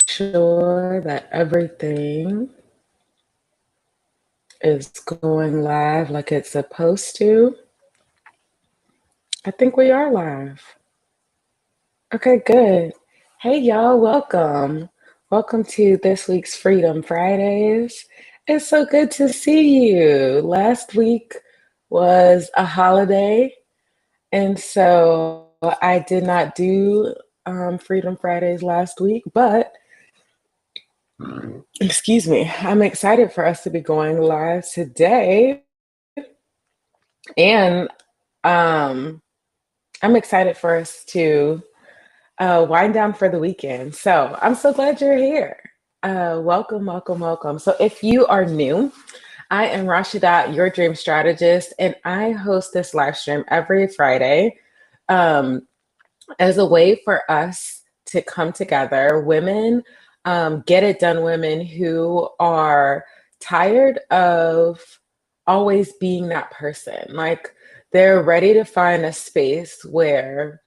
sure that everything is going live like it's supposed to. I think we are live. Okay, good. Hey, y'all, welcome. Welcome to this week's Freedom Fridays. It's so good to see you. Last week was a holiday, and so I did not do Freedom Fridays last week, but excuse me, I'm excited for us to be going live today. And um, I'm excited for us to wind down for the weekend. So I'm so glad you're here. Welcome, welcome, welcome. So if you are new, I am Rashida, your dream strategist, and I host this live stream every Friday um, as a way for us to come together, women, get it done women who are tired of always being that person. Like they're ready to find a space where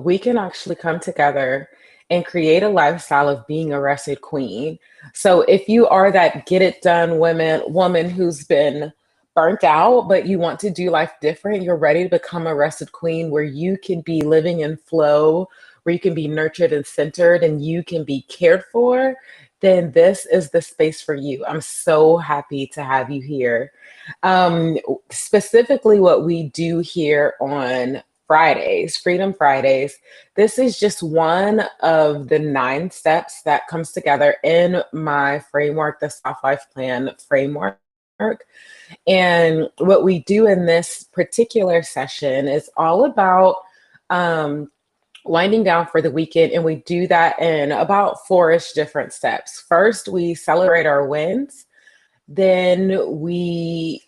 we can actually come together and create a lifestyle of being a rested queen. So if you are that get it done woman who's been burnt out, but you want to do life different, you're ready to become a rested queen where you can be living in flow, where you can be nurtured and centered and you can be cared for, then this is the space for you. I'm so happy to have you here. Um, Specifically, what we do here on Fridays, Freedom Fridays. This is just one of the 9 steps that comes together in my framework, the Soft Life Plan framework. And what we do in this particular session is all about um, winding down for the weekend. And we do that in about 4-ish different steps. First, we celebrate our wins. Then we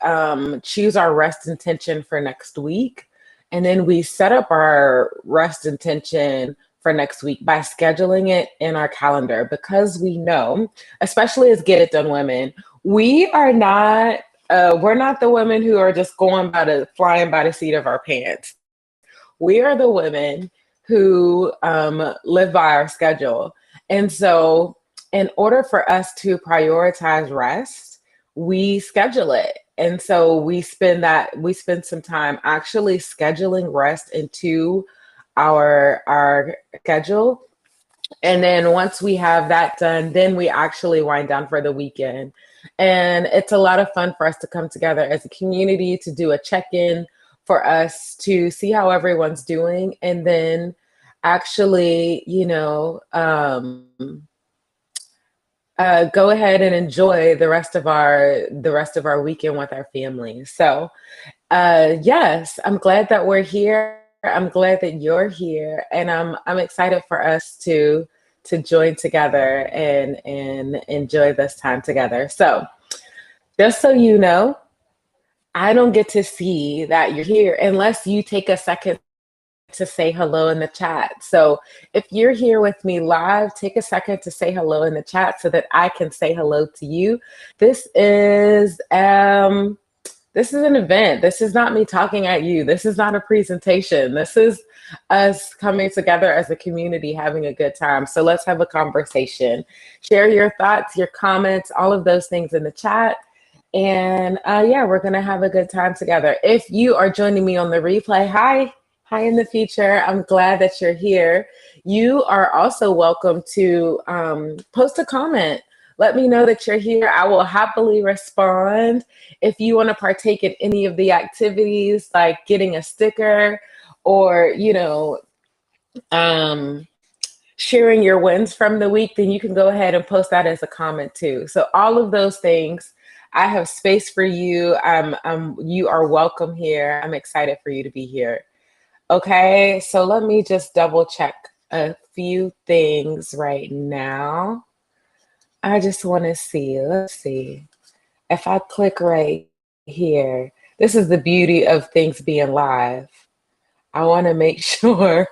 choose our rest intention for next week. And then we set up our rest intention for next week by scheduling it in our calendar because we know, especially as get it done women, we are not, we're not the women who are just flying by the seat of our pants. We are the women who live by our schedule. And so, in order for us to prioritize rest, we schedule it. And so we spend some time actually scheduling rest into our schedule. And then once we have that done, then we actually wind down for the weekend. And it's a lot of fun for us to come together as a community to do a check-in, for us to see how everyone's doing, and then actually, go ahead and enjoy the rest of our weekend with our families. So yes, I'm glad that we're here. I'm glad that you're here, and I'm excited for us to join together and enjoy this time together. So, just so you know, I don't get to see that you're here unless you take a second to say hello in the chat. So if you're here with me live, take a second to say hello in the chat so that I can say hello to you. This is this is an event. This is not me talking at you. This is not a presentation. This is us coming together as a community having a good time. So let's have a conversation. Share your thoughts, your comments, all of those things in the chat. And yeah, we're going to have a good time together. If you are joining me on the replay, hi in the future. I'm glad that you're here. You are also welcome to post a comment. Let me know that you're here. I will happily respond. If you want to partake in any of the activities, like getting a sticker or, um, sharing your wins from the week, then you can go ahead and post that as a comment too. So all of those things, I have space for you. You are welcome here. I'm excited for you to be here. Okay, so let me just double check a few things right now. I just want to see. Let's see. If I click right here, this is the beauty of things being live. I want to make sure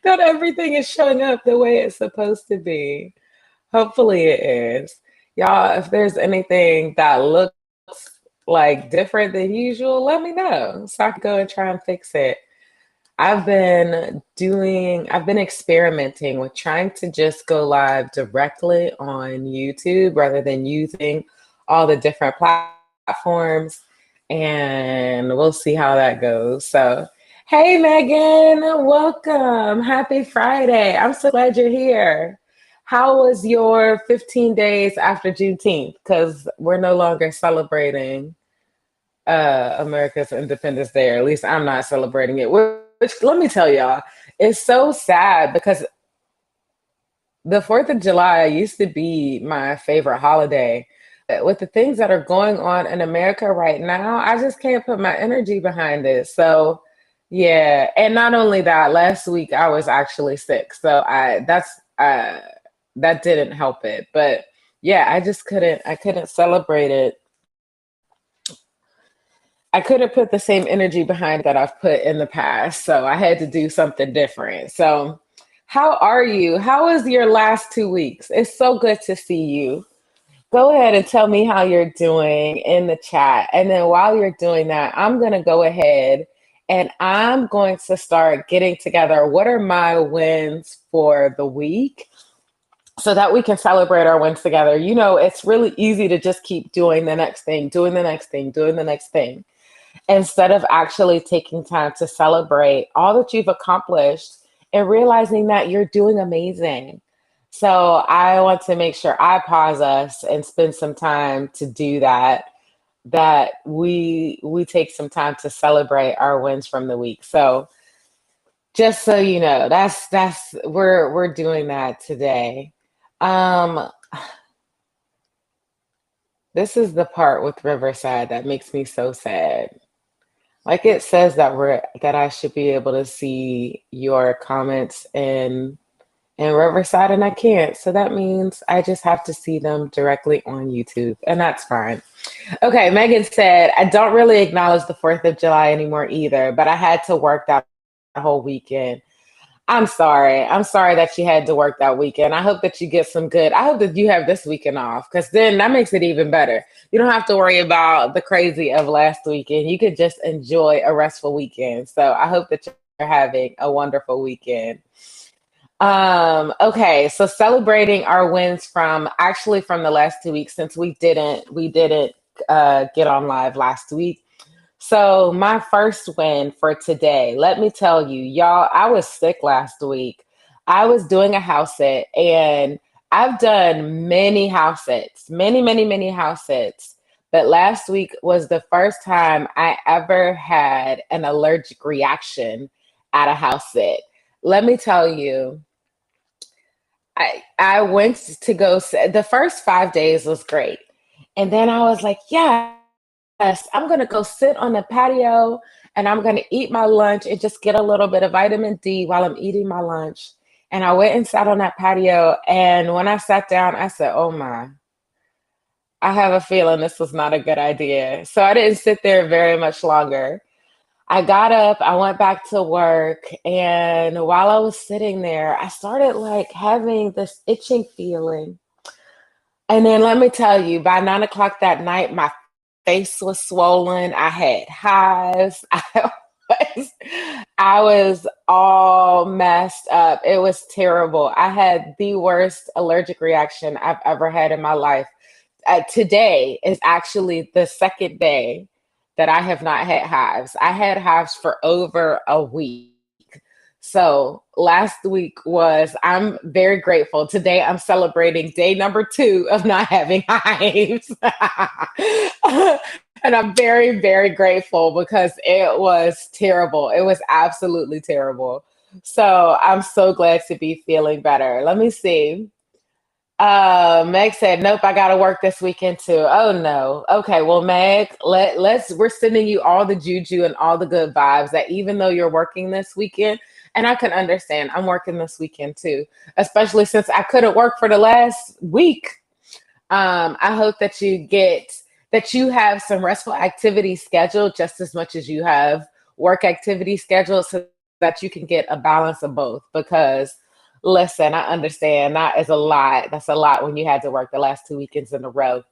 that everything is showing up the way it's supposed to be. Hopefully it is. Y'all, if there's anything that looks like different than usual, let me know so I can go and try and fix it. I've been experimenting with trying to just go live directly on YouTube rather than using all the different platforms. And we'll see how that goes. So, hey, Megan, welcome. Happy Friday. I'm so glad you're here. How was your 15 days after Juneteenth? Because we're no longer celebrating America's Independence Day, or at least I'm not celebrating it. Which let me tell y'all, it's so sad because the 4th of July used to be my favorite holiday. With the things that are going on in America right now, I just can't put my energy behind it. So, yeah, and not only that, last week I was actually sick, so that didn't help it. But yeah, I couldn't celebrate it. I couldn't put the same energy behind that I've put in the past. So I had to do something different. So, how are you? How was your last 2 weeks? It's so good to see you. Go ahead and tell me how you're doing in the chat. And then while you're doing that, I'm going to go ahead and I'm going to start getting together what are my wins for the week so that we can celebrate our wins together. You know, it's really easy to just keep doing the next thing, doing the next thing, doing the next thing instead of actually taking time to celebrate all that you've accomplished and realizing that you're doing amazing. So I want to make sure I pause us and spend some time to do that. That we take some time to celebrate our wins from the week. So just so you know, that's we're doing that today. Um, this is the part with Riverside that makes me so sad. Like it says that I should be able to see your comments in Riverside and I can't. So that means I just have to see them directly on YouTube and that's fine. Okay, Megan said, I don't really acknowledge the 4th of July anymore either, but I had to work that whole weekend. I'm sorry. I'm sorry that you had to work that weekend. I hope that you get some good. I hope that you have this weekend off because then that makes it even better. You don't have to worry about the crazy of last weekend. You could just enjoy a restful weekend. So I hope that you're having a wonderful weekend. Okay, so celebrating our wins from the last 2 weeks since we didn't get on live last week. So my first win for today, let me tell you, y'all, I was sick last week. I was doing a house set and I've done many house sets, many house sets. But last week was the first time I ever had an allergic reaction at a house set. Let me tell you, I went to the first 5 days was great. And then I was like, yeah, yes, I'm going to go sit on the patio and I'm going to eat my lunch and just get a little bit of vitamin D while I'm eating my lunch. And I went and sat on that patio. And when I sat down, I said, oh my, I have a feeling this was not a good idea. So I didn't sit there very much longer. I got up, I went back to work. And while I was sitting there, I started like having this itching feeling. And then let me tell you, by 9 o'clock that night, my face was swollen. I had hives. Was, I was all messed up. It was terrible. I had the worst allergic reaction I've ever had in my life. Today is actually the second day that I have not had hives. I had hives for over a week. So last week I'm very grateful. Today I'm celebrating day number 2 of not having hives. And I'm very grateful because it was terrible. It was absolutely terrible. So I'm so glad to be feeling better. Let me see. Meg said, "Nope, I gotta work this weekend too." Oh no. Okay, well, Meg, we're sending you all the juju and all the good vibes that even though you're working this weekend, and I can understand, I'm working this weekend too, especially since I couldn't work for the last week. I hope that you have some restful activities scheduled just as much as you have work activities scheduled so that you can get a balance of both because listen, I understand that is a lot. That's a lot when you had to work the last 2 weekends in a row.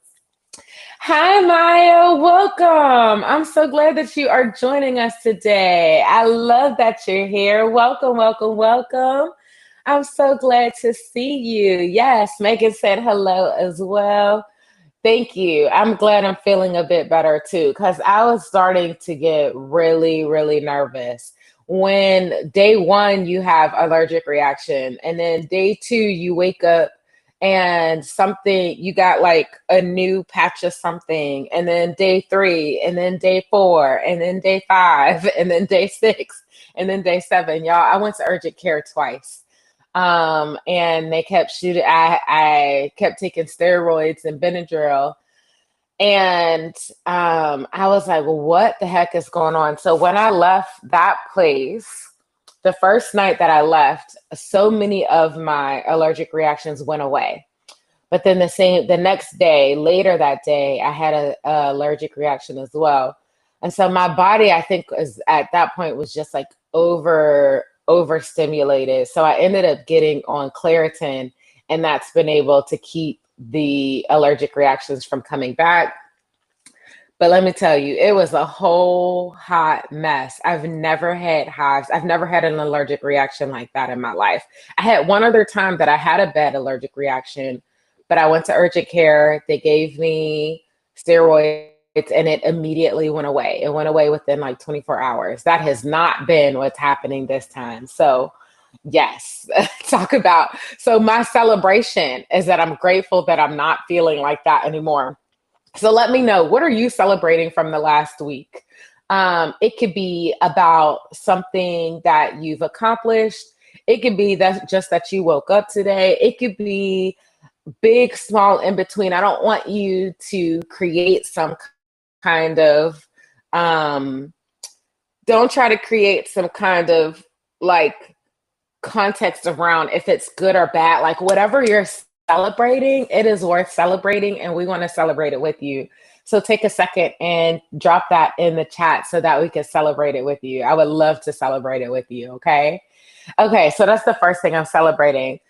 Hi, Maya. Welcome. I'm so glad that you are joining us today. I love that you're here. Welcome, welcome, welcome. I'm so glad to see you. Yes, Megan said hello as well. Thank you. I'm glad I'm feeling a bit better too, because I was starting to get really, really nervous. When day one, you have allergic reaction, and then day two, you wake up and something, you got like a new patch of something, and then day three, and then day four, and then day five, and then day six, and then day seven. Y'all, I went to urgent care twice, and they kept shooting. I kept taking steroids and Benadryl, and I was like, well, what the heck is going on? So when I left that place, the first night that I left, so many of my allergic reactions went away. But then the next day, later that day, I had a allergic reaction as well. And so my body, I think, is at that point was just like overstimulated. So I ended up getting on Claritin, and that's been able to keep the allergic reactions from coming back. But let me tell you, it was a whole hot mess. I've never had hives. I've never had an allergic reaction like that in my life. I had one other time that I had a bad allergic reaction, but I went to urgent care. They gave me steroids and it immediately went away. It went away within like 24 hours. That has not been what's happening this time. So, yes, talk about. So, my celebration is that I'm grateful that I'm not feeling like that anymore. So let me know, what are you celebrating from the last week? It could be about something that you've accomplished. It could be that just that you woke up today. It could be big, small, in between. I don't want you to create some kind of um, don't try to create some kind of like context around if it's good or bad. Like whatever you're celebrating, it is worth celebrating, and we want to celebrate it with you. So take a second and drop that in the chat so that we can celebrate it with you. I would love to celebrate it with you. Okay. Okay. So that's the first thing I'm celebrating.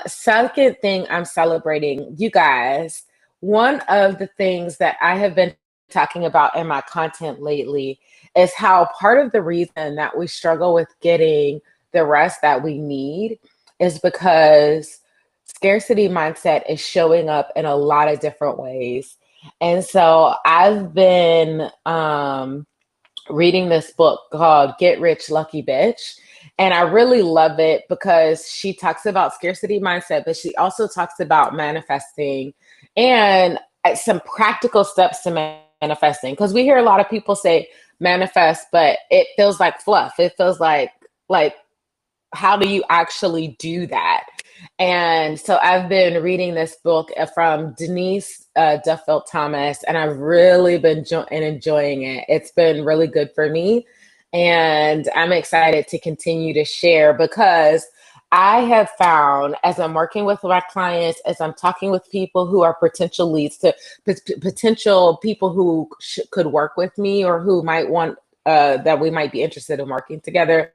Second thing I'm celebrating, you guys, one of the things that I have been talking about in my content lately is how part of the reason that we struggle with getting the rest that we need is because scarcity mindset is showing up in a lot of different ways. And so I've been reading this book called Get Rich Lucky Bitch. And I really love it because she talks about scarcity mindset, but she also talks about manifesting and some practical steps to manifesting. Because we hear a lot of people say manifest, but it feels like fluff. It feels like how do you actually do that? And so I've been reading this book from Denise Duffield Thomas, and I've really been enjoying it. It's been really good for me. And I'm excited to continue to share because I have found as I'm working with my clients, as I'm talking with people who are potential leads to potential people who could work with me or who might want that we might be interested in working together.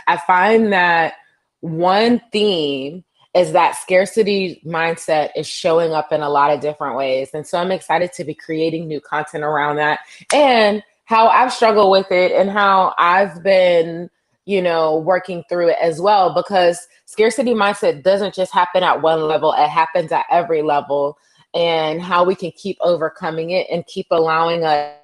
I find that one theme is that scarcity mindset is showing up in a lot of different ways. And so I'm excited to be creating new content around that and how I've struggled with it and how I've been, working through it as well, because scarcity mindset doesn't just happen at one level, it happens at every level, and how we can keep overcoming it and keep allowing us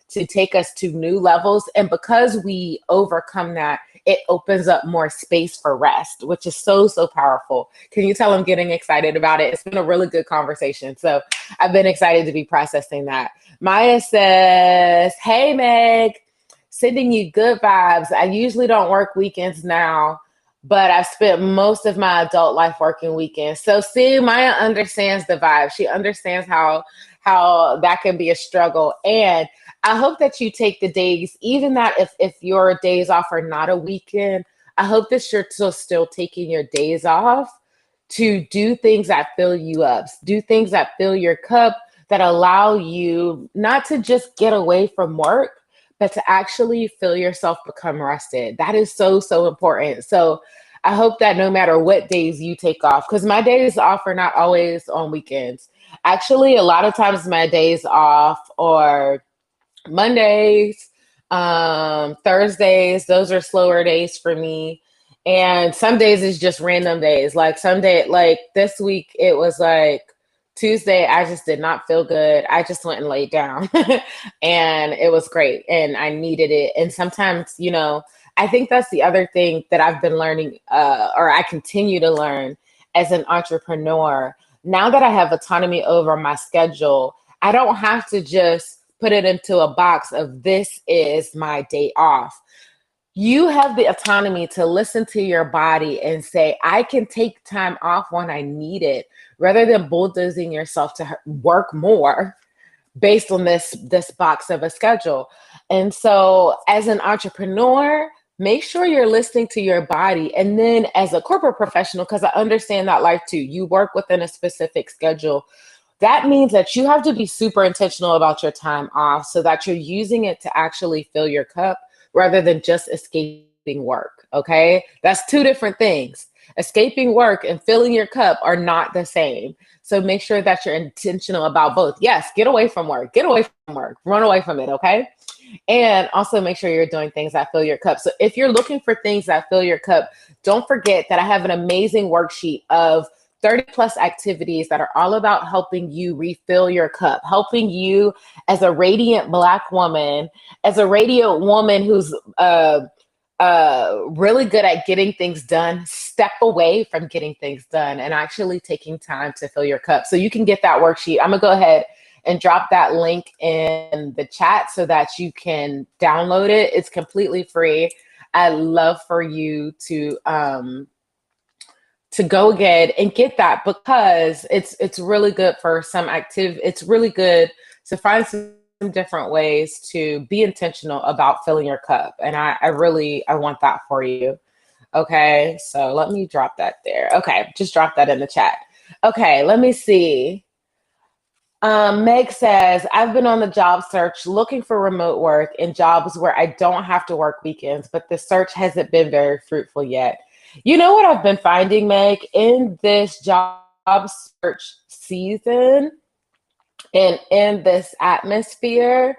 to take us to new levels. And because we overcome that, it opens up more space for rest, which is so, so powerful. Can you tell I'm getting excited about it? It's been a really good conversation. So I've been excited to be processing that. Maya says, hey, Meg, sending you good vibes. I usually don't work weekends now, but I've spent most of my adult life working weekends. So see, Maya understands the vibe. She understands how that can be a struggle. And I hope that you take the days, even that if your days off are not a weekend, I hope that you're still taking your days off to do things that fill you up, do things that fill your cup, that allow you not to just get away from work, but to actually feel yourself become rested. That is so, so important. So I hope that no matter what days you take off, because my days off are not always on weekends. Actually, a lot of times my days off are Mondays, Thursdays. Those are slower days for me. And some days is just random days. Like some day, like this week, it was like Tuesday. I just did not feel good. I just went and laid down, and it was great, and I needed it. And sometimes, I think that's the other thing that I've been learning, or I continue to learn as an entrepreneur. Now that I have autonomy over my schedule, I don't have to just put it into a box of this is my day off. You have the autonomy to listen to your body and say, I can take time off when I need it, rather than bulldozing yourself to work more based on this box of a schedule. And so as an entrepreneur, make sure you're listening to your body. And then as a corporate professional, because I understand that life too, you work within a specific schedule. That means that you have to be super intentional about your time off so that you're using it to actually fill your cup rather than just escaping work. Okay. That's two different things. Escaping work and filling your cup are not the same. So make sure that you're intentional about both. Yes, get away from work, run away from it. Okay. And also make sure you're doing things that fill your cup. So if you're looking for things that fill your cup, don't forget that I have an amazing worksheet of 30 plus activities that are all about helping you refill your cup, helping you as a radiant Black woman, as a radiant woman who's really good at getting things done, step away from getting things done and actually taking time to fill your cup. So you can get that worksheet. I'm gonna go ahead and drop that link in the chat so that you can download it. It's completely free. I'd love for you to go ahead and get that, because it's really good for some it's really good to find some different ways to be intentional about filling your cup. And I want that for you. Okay, so let me drop that there. Okay, just drop that in the chat. Okay, let me see. Meg says, I've been on the job search looking for remote work and jobs where I don't have to work weekends, but the search hasn't been very fruitful yet. You know what I've been finding, Meg, in this job search season and in this atmosphere,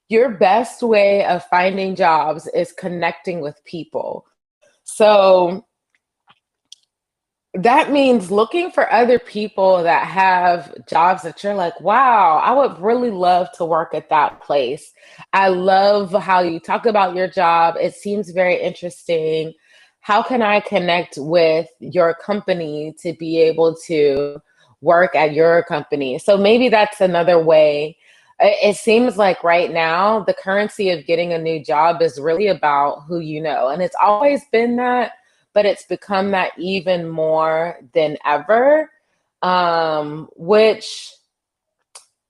your best way of finding jobs is connecting with people. So that means looking for other people that have jobs that you're like, wow, I would really love to work at that place. I love how you talk about your job. It seems very interesting. How can I connect with your company to be able to work at your company? So maybe that's another way. It seems like right now, the currency of getting a new job is really about who you know. And it's always been that, but it's become that even more than ever, which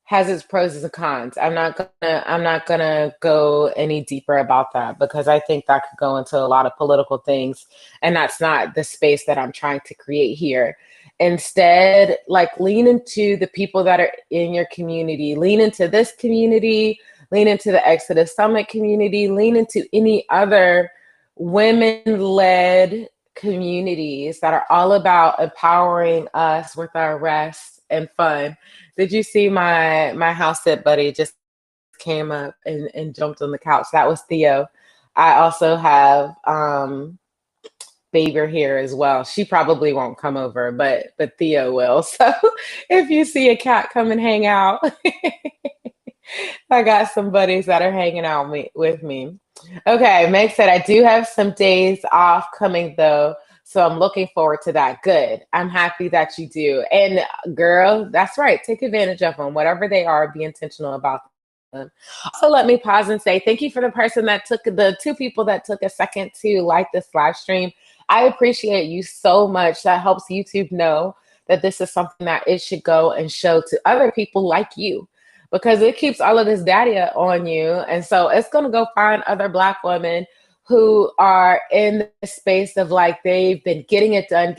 has its pros and cons. I'm not gonna go any deeper about that, because I think that could go into a lot of political things, and that's not the space that I'm trying to create here. Instead, like, lean into the people that are in your community, lean into this community, lean into the Exodus Summit community, lean into any other women-led communities that are all about empowering us with our rest and fun. Did you see my house sit buddy just came up and jumped on the couch? That was Theo. I also have Baber here as well. She probably won't come over, but Theo will. So if you see a cat, come and hang out. I got some buddies that are hanging out with me. Okay, Meg said, I do have some days off coming though, so I'm looking forward to that. Good. I'm happy that you do. And girl, that's right. Take advantage of them. Whatever they are, be intentional about them. Also, let me pause and say thank you for the two people that took a second to like this live stream. I appreciate you so much. That helps YouTube know that this is something that it should go and show to other people like you, because it keeps all of this data on you. And so it's going to go find other Black women who are in the space of like, they've been getting it done,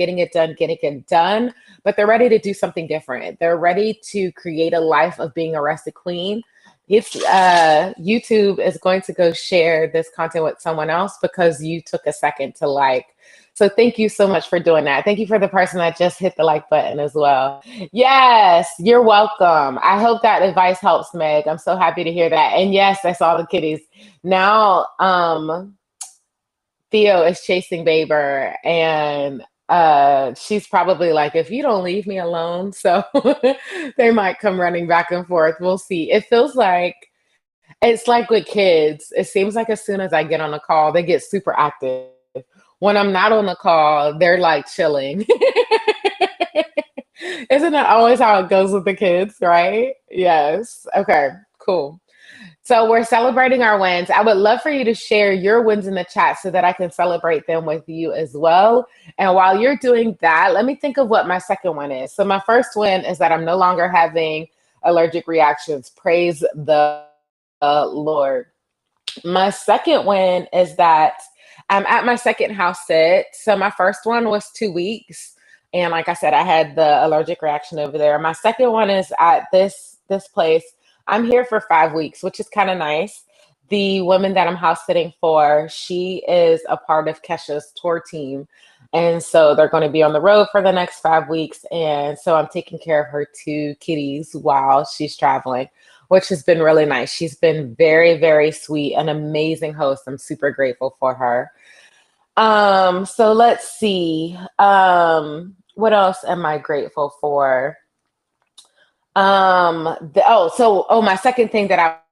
but they're ready to do something different. They're ready to create a life of being a rested queen. It's YouTube is going to go share this content with someone else because you took a second to like. So thank you so much for doing that. Thank you for the person that just hit the like button as well. Yes, you're welcome. I hope that advice helps, Meg. I'm so happy to hear that. And yes, I saw the kitties. Now, Theo is chasing Baber, and she's probably like, if you don't leave me alone. So they might come running back and forth. We'll see. It feels like it's like with kids. It seems like as soon as I get on a call, they get super active. When I'm not on the call, they're like chilling. Isn't that always how it goes with the kids, right? Yes. Okay, cool. So we're celebrating our wins. I would love for you to share your wins in the chat so that I can celebrate them with you as well. And while you're doing that, let me think of what my second one is. So my first win is that I'm no longer having allergic reactions. Praise the Lord. My second win is that I'm at my second house sit. So my first one was 2 weeks. And like I said, I had the allergic reaction over there. My second one is at this place. I'm here for 5 weeks, which is kind of nice. The woman that I'm house sitting for, she is a part of Kesha's tour team. And so they're going to be on the road for the next 5 weeks. And so I'm taking care of her two kitties while she's traveling, which has been really nice. She's been very, very sweet, an amazing host. I'm super grateful for her. So let's see. What else am I grateful for? My second thing that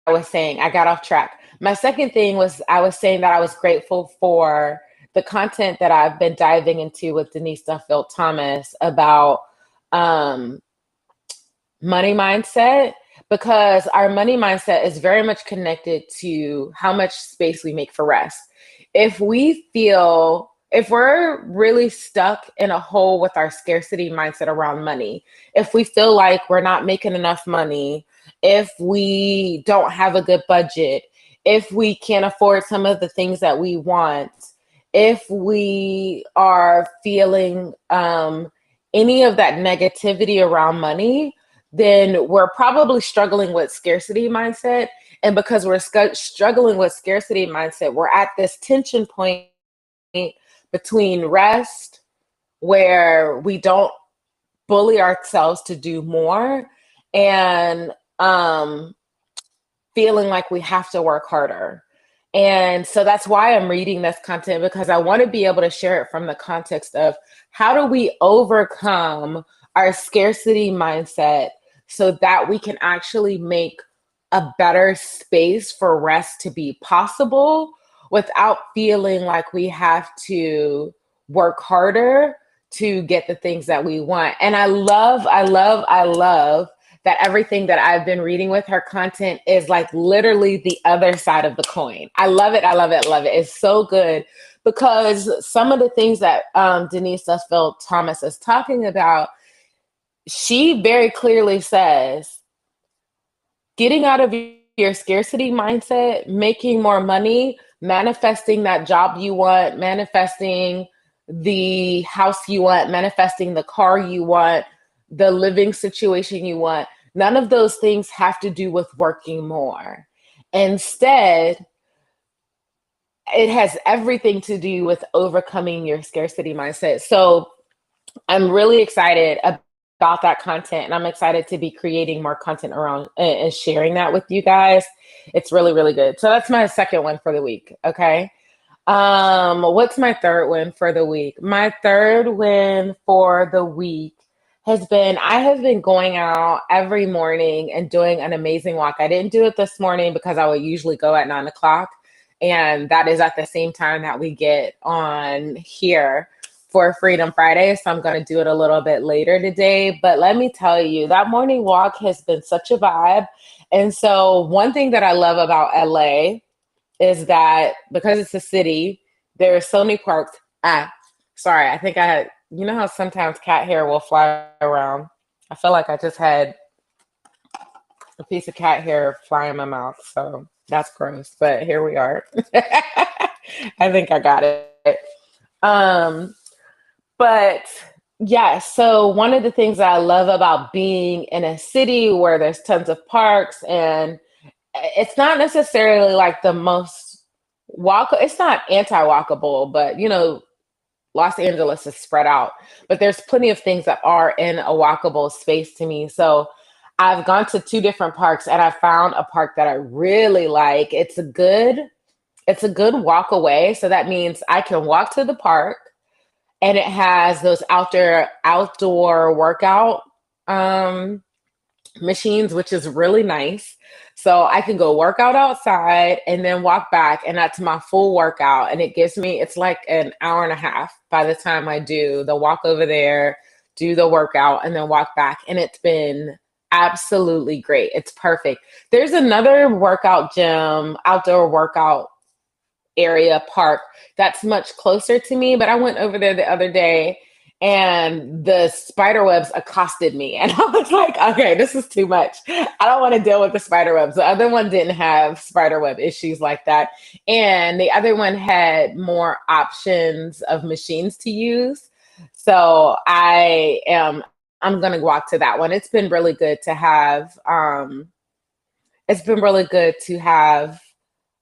I was saying, I got off track. My second thing was I was saying that I was grateful for the content that I've been diving into with Denise Duffield Thomas about um, money mindset, because our money mindset is very much connected to how much space we make for rest. If we're really stuck in a hole with our scarcity mindset around money, if we feel like we're not making enough money, if we don't have a good budget, if we can't afford some of the things that we want, if we are feeling any of that negativity around money, then we're probably struggling with scarcity mindset. And because we're struggling with scarcity mindset, we're at this tension point between rest, where we don't bully ourselves to do more, and feeling like we have to work harder. And so that's why I'm reading this content, because I want to be able to share it from the context of how do we overcome our scarcity mindset so that we can actually make a better space for rest to be possible without feeling like we have to work harder to get the things that we want. And I love that everything that I've been reading with her content is like literally the other side of the coin. I love it. I love it. Love it. It's so good, because some of the things that Denise Duffield Thomas is talking about, she very clearly says getting out of your scarcity mindset, making more money, manifesting that job you want, manifesting the house you want, manifesting the car you want, the living situation you want. None of those things have to do with working more. Instead, it has everything to do with overcoming your scarcity mindset. So I'm really excited about that content, and I'm excited to be creating more content around and sharing that with you guys. It's really, really good. So that's my second one for the week. Okay. What's my third win for the week? My third win for the week has been I have been going out every morning and doing an amazing walk. I didn't do it this morning because I would usually go at 9 o'clock. And that is at the same time that we get on here for Freedom Friday. So I'm going to do it a little bit later today. But let me tell you, that morning walk has been such a vibe. And so one thing that I love about LA is that because it's a city, there are so many parks. Sorry, I think I had, you know how sometimes cat hair will fly around? I feel like I just had a piece of cat hair fly in my mouth. So that's gross, but here we are. I think I got it. Um, but yeah, so one of the things that I love about being in a city where there's tons of parks, and it's not necessarily like the most it's not anti-walkable, but Los Angeles is spread out, but there's plenty of things that are in a walkable space to me. So I've gone to two different parks and I found a park that I really like. It's a good walk away. So that means I can walk to the park and it has those outdoor workout um machines, which is really nice. So I can go work out outside and then walk back, and that's my full workout. And it's like an hour and a half by the time I do the walk over there, do the workout, and then walk back. And it's been absolutely great. It's perfect. There's another workout gym, outdoor workout area park that's much closer to me, but I went over there the other day and the spider webs accosted me and I was like, okay, this is too much. I don't want to deal with the spider webs. The other one didn't have spider web issues like that, and the other one had more options of machines to use. So I'm going to walk to that one. It's been really good to have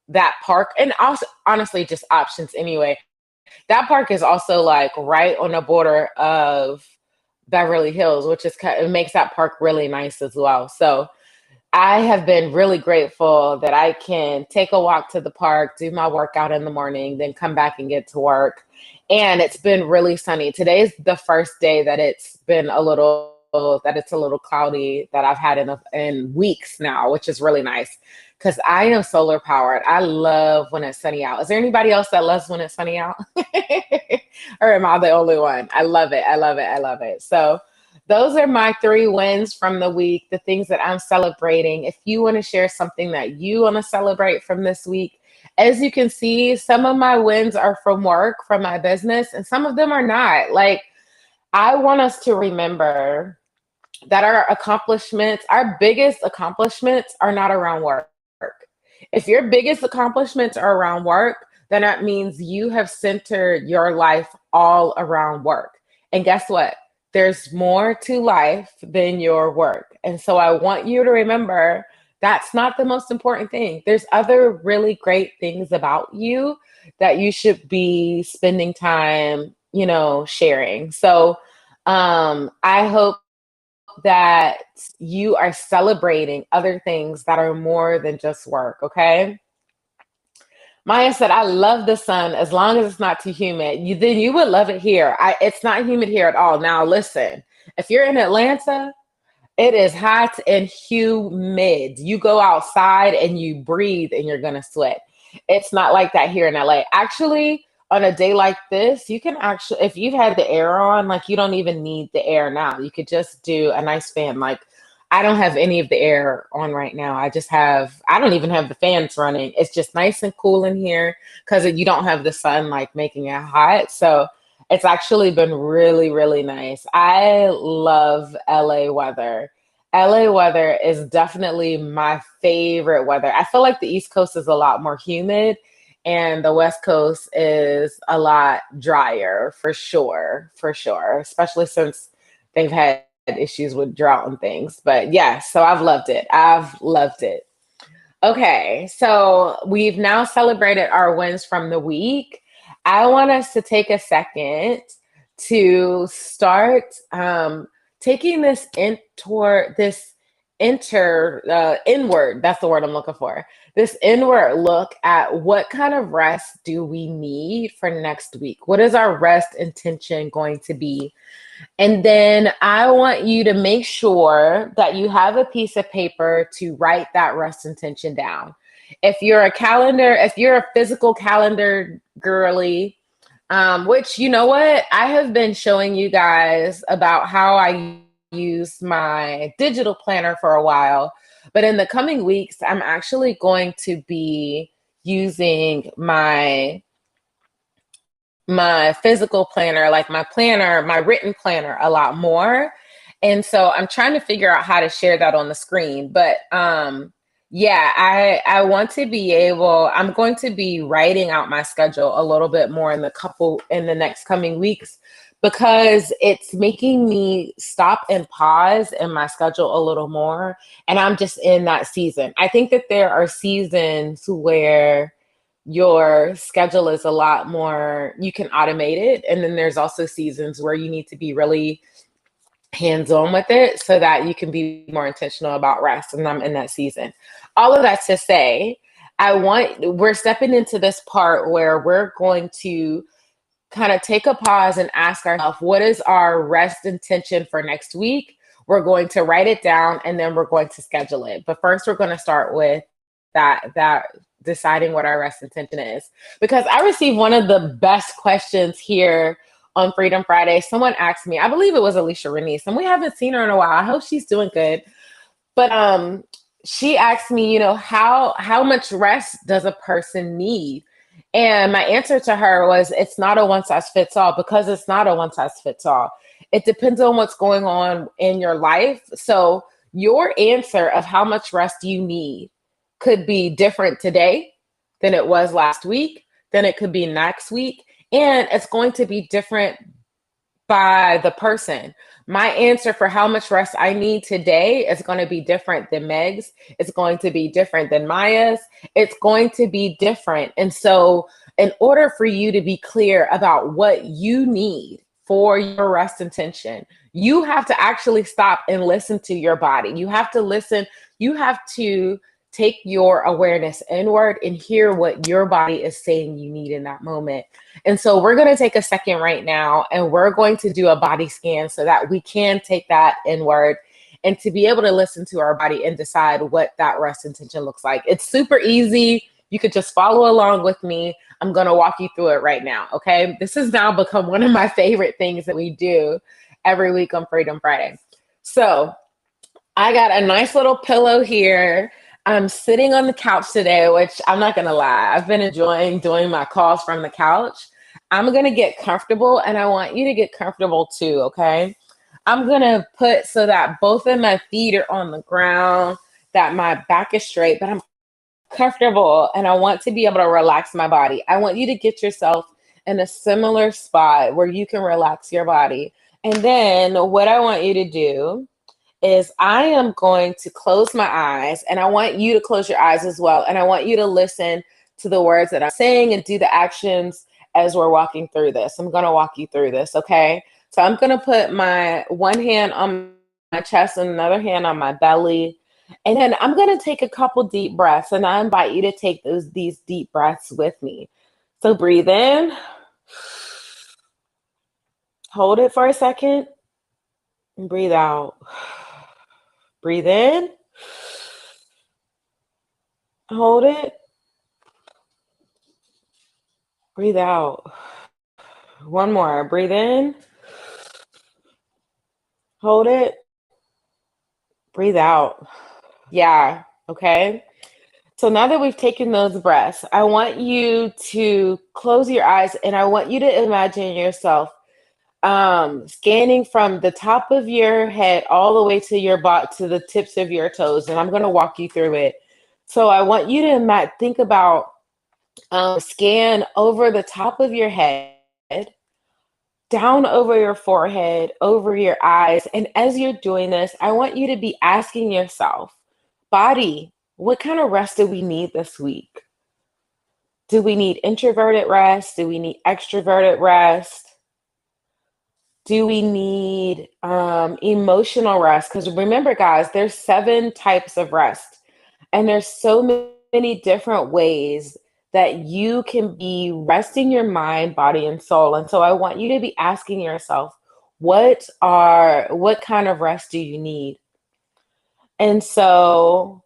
that park, and also honestly just options anyway. That park is also like right on the border of Beverly Hills, which it makes that park really nice as well. So I have been really grateful that I can take a walk to the park, do my workout in the morning, then come back and get to work. And it's been really sunny. Today is the first day that it's a little cloudy that I've had in weeks now, which is really nice because I am solar powered. I love when it's sunny out. Is there anybody else that loves when it's sunny out? Or am I the only one? I love it. I love it. I love it. So those are my three wins from the week, the things that I'm celebrating. If you want to share something that you want to celebrate from this week, as you can see, some of my wins are from work, from my business, and some of them are not. Like, I want us to remember that our biggest accomplishments are not around work. If your biggest accomplishments are around work, then that means you have centered your life all around work. And guess what? There's more to life than your work. And so I want you to remember that's not the most important thing. There's other really great things about you that you should be spending time, sharing. So I hope that you are celebrating other things that are more than just work, okay? Maya said, I love the sun as long as it's not too humid. Then you would love it here. It's not humid here at all. Now, listen, if you're in Atlanta, it is hot and humid. You go outside and you breathe and you're going to sweat. It's not like that here in LA. Actually, on a day like this, you can actually, if you've had the air on, like you don't even need the air now. You could just do a nice fan. Like I don't have any of the air on right now. I don't even have the fans running. It's just nice and cool in here because you don't have the sun like making it hot. So it's actually been really, really nice. I love LA weather. LA weather is definitely my favorite weather. I feel like the East Coast is a lot more humid and the West Coast is a lot drier for sure, especially since they've had issues with drought and things. But yeah, so I've loved it. I've loved it. Okay, so we've now celebrated our wins from the week. I want us to take a second to start taking this in toward this inward. That's the word I'm looking for. This inward look at what kind of rest do we need for next week? What is our rest intention going to be? And then I want you to make sure that you have a piece of paper to write that rest intention down. If you're a physical calendar girly, which you know what, I have been showing you guys about how I use my digital planner for a while, but in the coming weeks, I'm actually going to be using my physical planner, like my written planner a lot more. And so I'm trying to figure out how to share that on the screen. But yeah, I want to be able, I'm going to be writing out my schedule a little bit more in the next coming weeks because it's making me stop and pause in my schedule a little more. And I'm just in that season. I think that there are seasons where your schedule is a lot more, you can automate it. And then there's also seasons where you need to be really hands on with it so that you can be more intentional about rest. And I'm in that season. All of that to say, we're stepping into this part where we're going to kind of take a pause and ask ourselves, what is our rest intention for next week? We're going to write it down and then we're going to schedule it. But first, we're going to start with that deciding what our rest intention is. Because I received one of the best questions here on Freedom Friday. Someone asked me, I believe it was Alicia Renice, and we haven't seen her in a while. I hope she's doing good. But she asked me, how much rest does a person need? And my answer to her was, it's not a one size fits all, because it's not a one size fits all. It depends on what's going on in your life. So your answer of how much rest you need could be different today than it was last week, then it could be next week, and it's going to be different by the person. My answer for how much rest I need today is going to be different than Meg's. It's going to be different than Maya's. It's going to be different. And so, in order for you to be clear about what you need for your rest intention, you have to actually stop and listen to your body. You have to listen. You have to take your awareness inward and hear what your body is saying you need in that moment. And so we're going to take a second right now and we're going to do a body scan so that we can take that inward and to be able to listen to our body and decide what that rest intention looks like. It's super easy. You could just follow along with me. I'm going to walk you through it right now. Okay. This has now become one of my favorite things that we do every week on Freedom Friday. So I got a nice little pillow here. I'm sitting on the couch today, which I'm not going to lie, I've been enjoying doing my calls from the couch. I'm going to get comfortable and I want you to get comfortable too, okay? I'm going to put so that both of my feet are on the ground, that my back is straight, but I'm comfortable and I want to be able to relax my body. I want you to get yourself in a similar spot where you can relax your body. And then what I want you to do is I am going to close my eyes and I want you to close your eyes as well. And I want you to listen to the words that I'm saying and do the actions as we're walking through this. I'm going to walk you through this. Okay. So I'm going to put my one hand on my chest and another hand on my belly. And then I'm going to take a couple deep breaths and I invite you to take these deep breaths with me. So breathe in, hold it for a second, and breathe out. Breathe in, hold it, breathe out. One more, breathe in, hold it, breathe out. Yeah, okay. So now that we've taken those breaths, I want you to close your eyes and I want you to imagine yourself scanning from the top of your head all the way to your butt to the tips of your toes, and I'm going to walk you through it. So I want you to think about scan over the top of your head, down over your forehead, over your eyes, and as you're doing this, I want you to be asking yourself, body, what kind of rest do we need this week? Do we need introverted rest? Do we need extroverted rest? Do we need emotional rest? Because remember, guys, there's 7 types of rest, and there's so many different ways that you can be resting your mind, body, and soul. And so I want you to be asking yourself, what kind of rest do you need? And so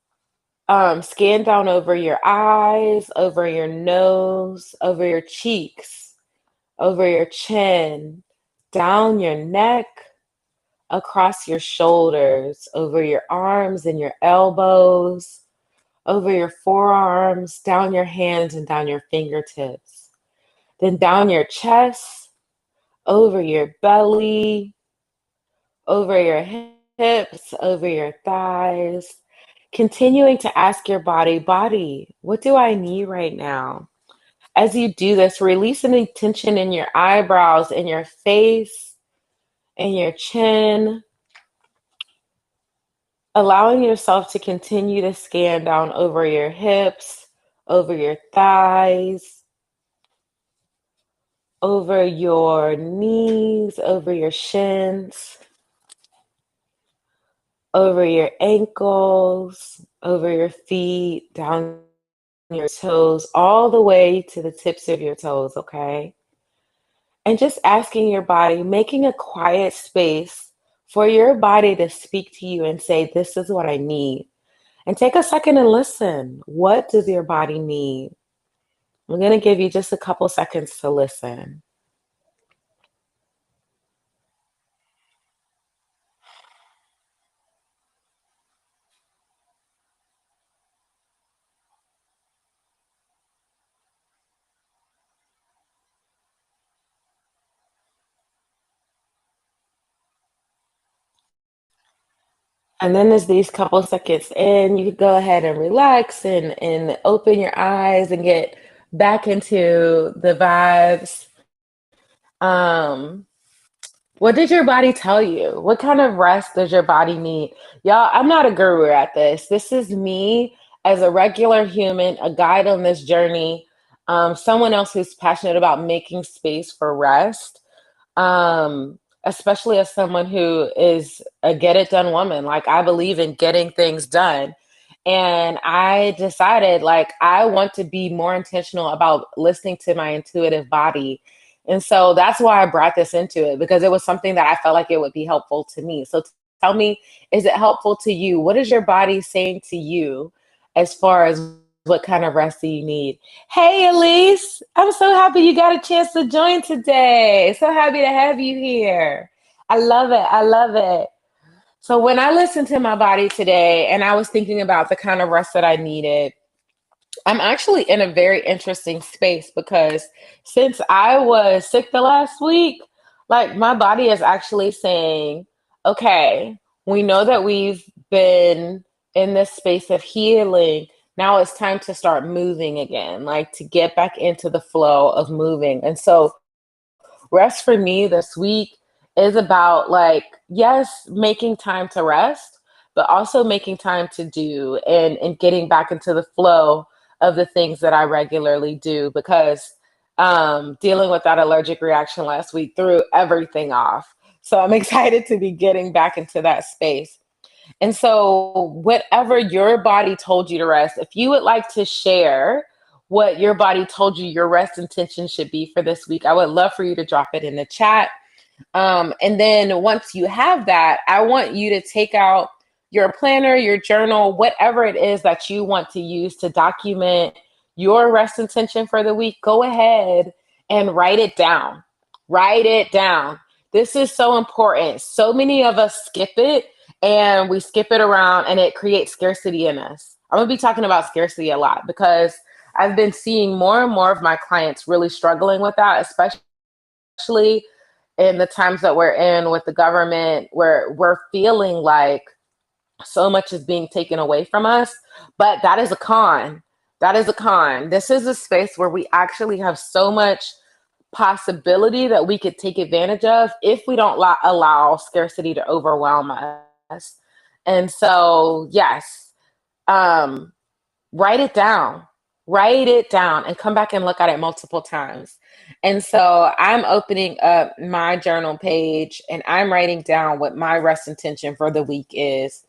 scan down over your eyes, over your nose, over your cheeks, over your chin, down your neck, across your shoulders, over your arms and your elbows, over your forearms, down your hands and down your fingertips. Then down your chest, over your belly, over your hips, over your thighs. Continuing to ask your body, what do I need right now? As you do this, release any tension in your eyebrows, in your face, in your chin, allowing yourself to continue to scan down over your hips, over your thighs, over your knees, over your shins, over your ankles, over your feet, down your toes, all the way to the tips of your toes, okay? And just asking your body, making a quiet space for your body to speak to you and say, this is what I need. And take a second and listen. What does your body need? I'm going to give you just a couple seconds to listen. And then as these couple seconds in, you could go ahead and relax and open your eyes and get back into the vibes. Um, what did your body tell you? What kind of rest does your body need? Y'all, I'm not a guru at this. This is me as a regular human, a guide on this journey, someone else who's passionate about making space for rest, especially as someone who is a get it done woman. Like, I believe in getting things done. And I decided, like, I want to be more intentional about listening to my intuitive body. And so that's why I brought this into it, because it was something that I felt like it would be helpful to me. So tell me, is it helpful to you? What is your body saying to you as far as what kind of rest do you need? Hey, Elise, I'm so happy you got a chance to join today. So happy to have you here. I love it. I love it. So when I listened to my body today and I was thinking about the kind of rest that I needed, I'm actually in a very interesting space because since I was sick the last week, like, my body is actually saying, okay, we know that we've been in this space of healing. Now it's time to start moving again, like to get back into the flow of moving. And so rest for me this week is about, like, yes, making time to rest, but also making time to do and getting back into the flow of the things that I regularly do, because dealing with that allergic reaction last week threw everything off. So I'm excited to be getting back into that space. And so, whatever your body told you to rest, if you would like to share what your body told you your rest intention should be for this week, I would love for you to drop it in the chat. And then once you have that, I want you to take out your planner, your journal, whatever it is that you want to use to document your rest intention for the week. Go ahead and write it down. Write it down. This is so important. So many of us skip it, and we skip it around, and it creates scarcity in us. I'm going to be talking about scarcity a lot because I've been seeing more and more of my clients really struggling with that, especially in the times that we're in with the government, where we're feeling like so much is being taken away from us. But that is a con. That is a con. This is a space where we actually have so much possibility that we could take advantage of if we don't allow scarcity to overwhelm us. And so, yes, um, write it down. Write it down and come back and look at it multiple times. And so I'm opening up my journal page and I'm writing down what my rest intention for the week is.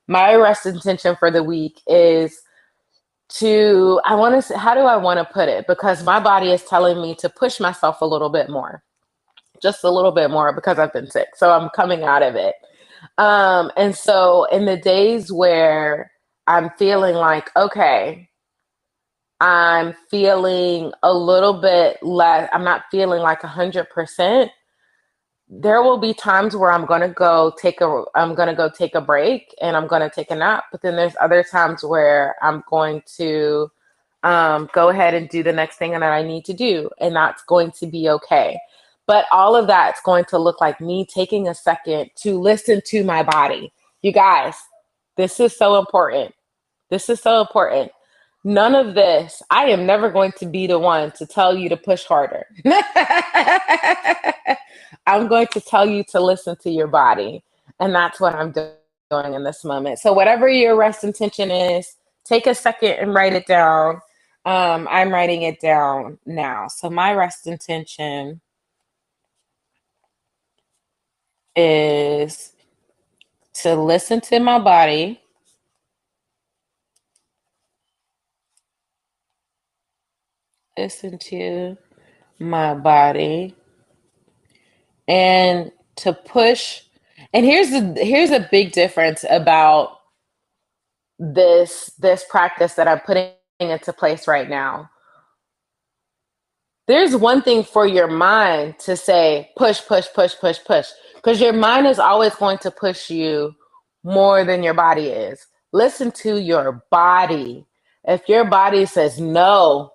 My rest intention for the week is to, I want to say, how do I want to put it? Because my body is telling me to push myself a little bit more, just a little bit more, because I've been sick. So I'm coming out of it. And so in the days where I'm feeling like, okay, I'm feeling a little bit less, I'm not feeling like 100%. There will be times where I'm going to go take a break and I'm going to take a nap. But then there's other times where I'm going to go ahead and do the next thing that I need to do. And that's going to be okay. But all of that's going to look like me taking a second to listen to my body. You guys, this is so important. This is so important. None of this, I am never going to be the one to tell you to push harder. I'm going to tell you to listen to your body. And that's what I'm doing in this moment. So, whatever your rest intention is, take a second and write it down. I'm writing it down now. So my rest intention is to listen to my body, listen to my body, and to push. And here's a big difference about this practice that I'm putting into place right now. There's one thing for your mind to say push, push, push, push, push, because your mind is always going to push you more than your body is. Listen to your body. If your body says no,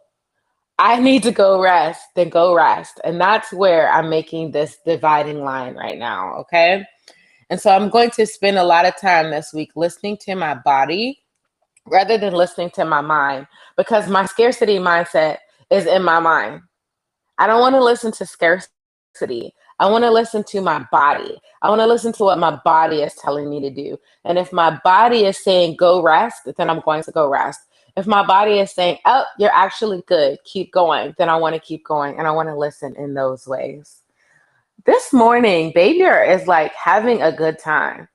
I need to go rest, then go rest. And that's where I'm making this dividing line right now. Okay. And so I'm going to spend a lot of time this week listening to my body rather than listening to my mind, because my scarcity mindset is in my mind. I don't want to listen to scarcity. I want to listen to my body. I want to listen to what my body is telling me to do. And if my body is saying go rest, then I'm going to go rest. If my body is saying, oh, you're actually good, keep going, then I want to keep going. And I want to listen in those ways. This morning, Babier is like having a good time.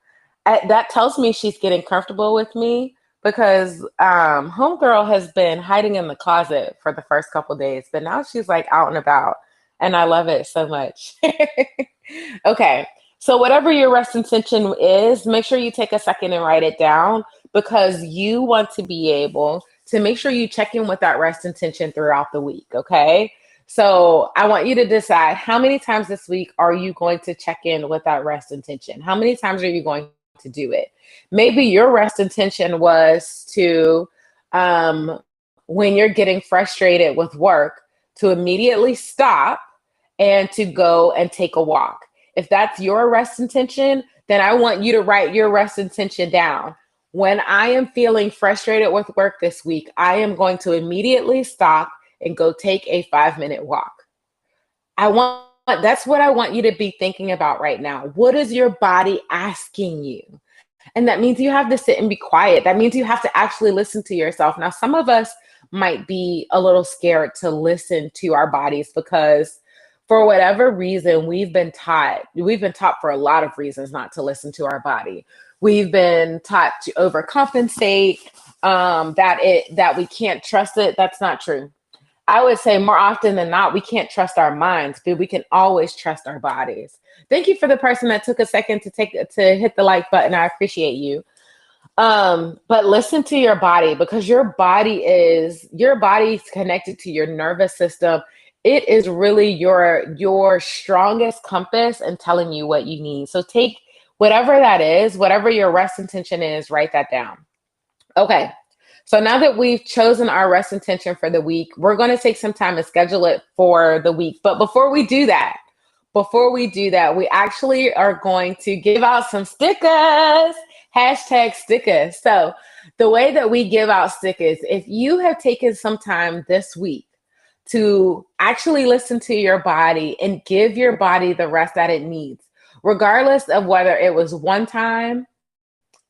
That tells me she's getting comfortable with me, because homegirl has been hiding in the closet for the first couple days, but now she's like out and about, and I love it so much. Okay, so whatever your rest intention is, make sure you take a second and write it down, because you want to be able to make sure you check in with that rest intention throughout the week. Okay, so I want you to decide, how many times this week are you going to check in with that rest intention? How many times are you going to do it? Maybe your rest intention was to, um, when you're getting frustrated with work, to immediately stop and to go and take a walk. If that's your rest intention, then I want you to write your rest intention down. When I am feeling frustrated with work this week, I am going to immediately stop and go take a 5-minute walk. I want That's what I want you to be thinking about right now. What is your body asking you? And that means you have to sit and be quiet. That means you have to actually listen to yourself. Now, some of us might be a little scared to listen to our bodies, because for whatever reason, we've been taught for a lot of reasons not to listen to our body. We've been taught to overcompensate, that we can't trust it. That's not true. I would say more often than not, we can't trust our minds, but we can always trust our bodies. Thank you for the person that took a second to hit the like button. I appreciate you. But listen to your body, because your body's connected to your nervous system. It is really your strongest compass and telling you what you need. So take whatever that is, whatever your rest intention is, write that down. Okay. So now that we've chosen our rest intention for the week, we're going to take some time and schedule it for the week. But before we do that, we actually are going to give out some stickers. Hashtag stickers. So the way that we give out stickers, if you have taken some time this week to actually listen to your body and give your body the rest that it needs, regardless of whether it was one time,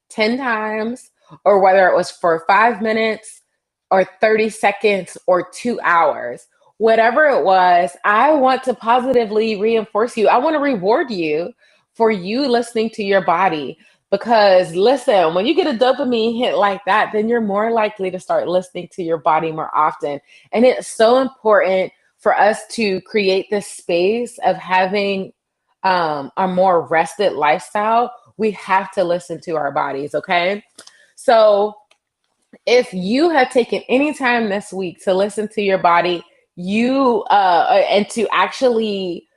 10 times, or whether it was for 5 minutes or 30 seconds or 2 hours, whatever it was, I want to positively reinforce you. I want to reward you for you listening to your body. Because listen, when you get a dopamine hit like that, then you're more likely to start listening to your body more often. And it's so important for us to create this space of having a more rested lifestyle. We have to listen to our bodies, okay? So if you have taken any time this week to listen to your body, and to actually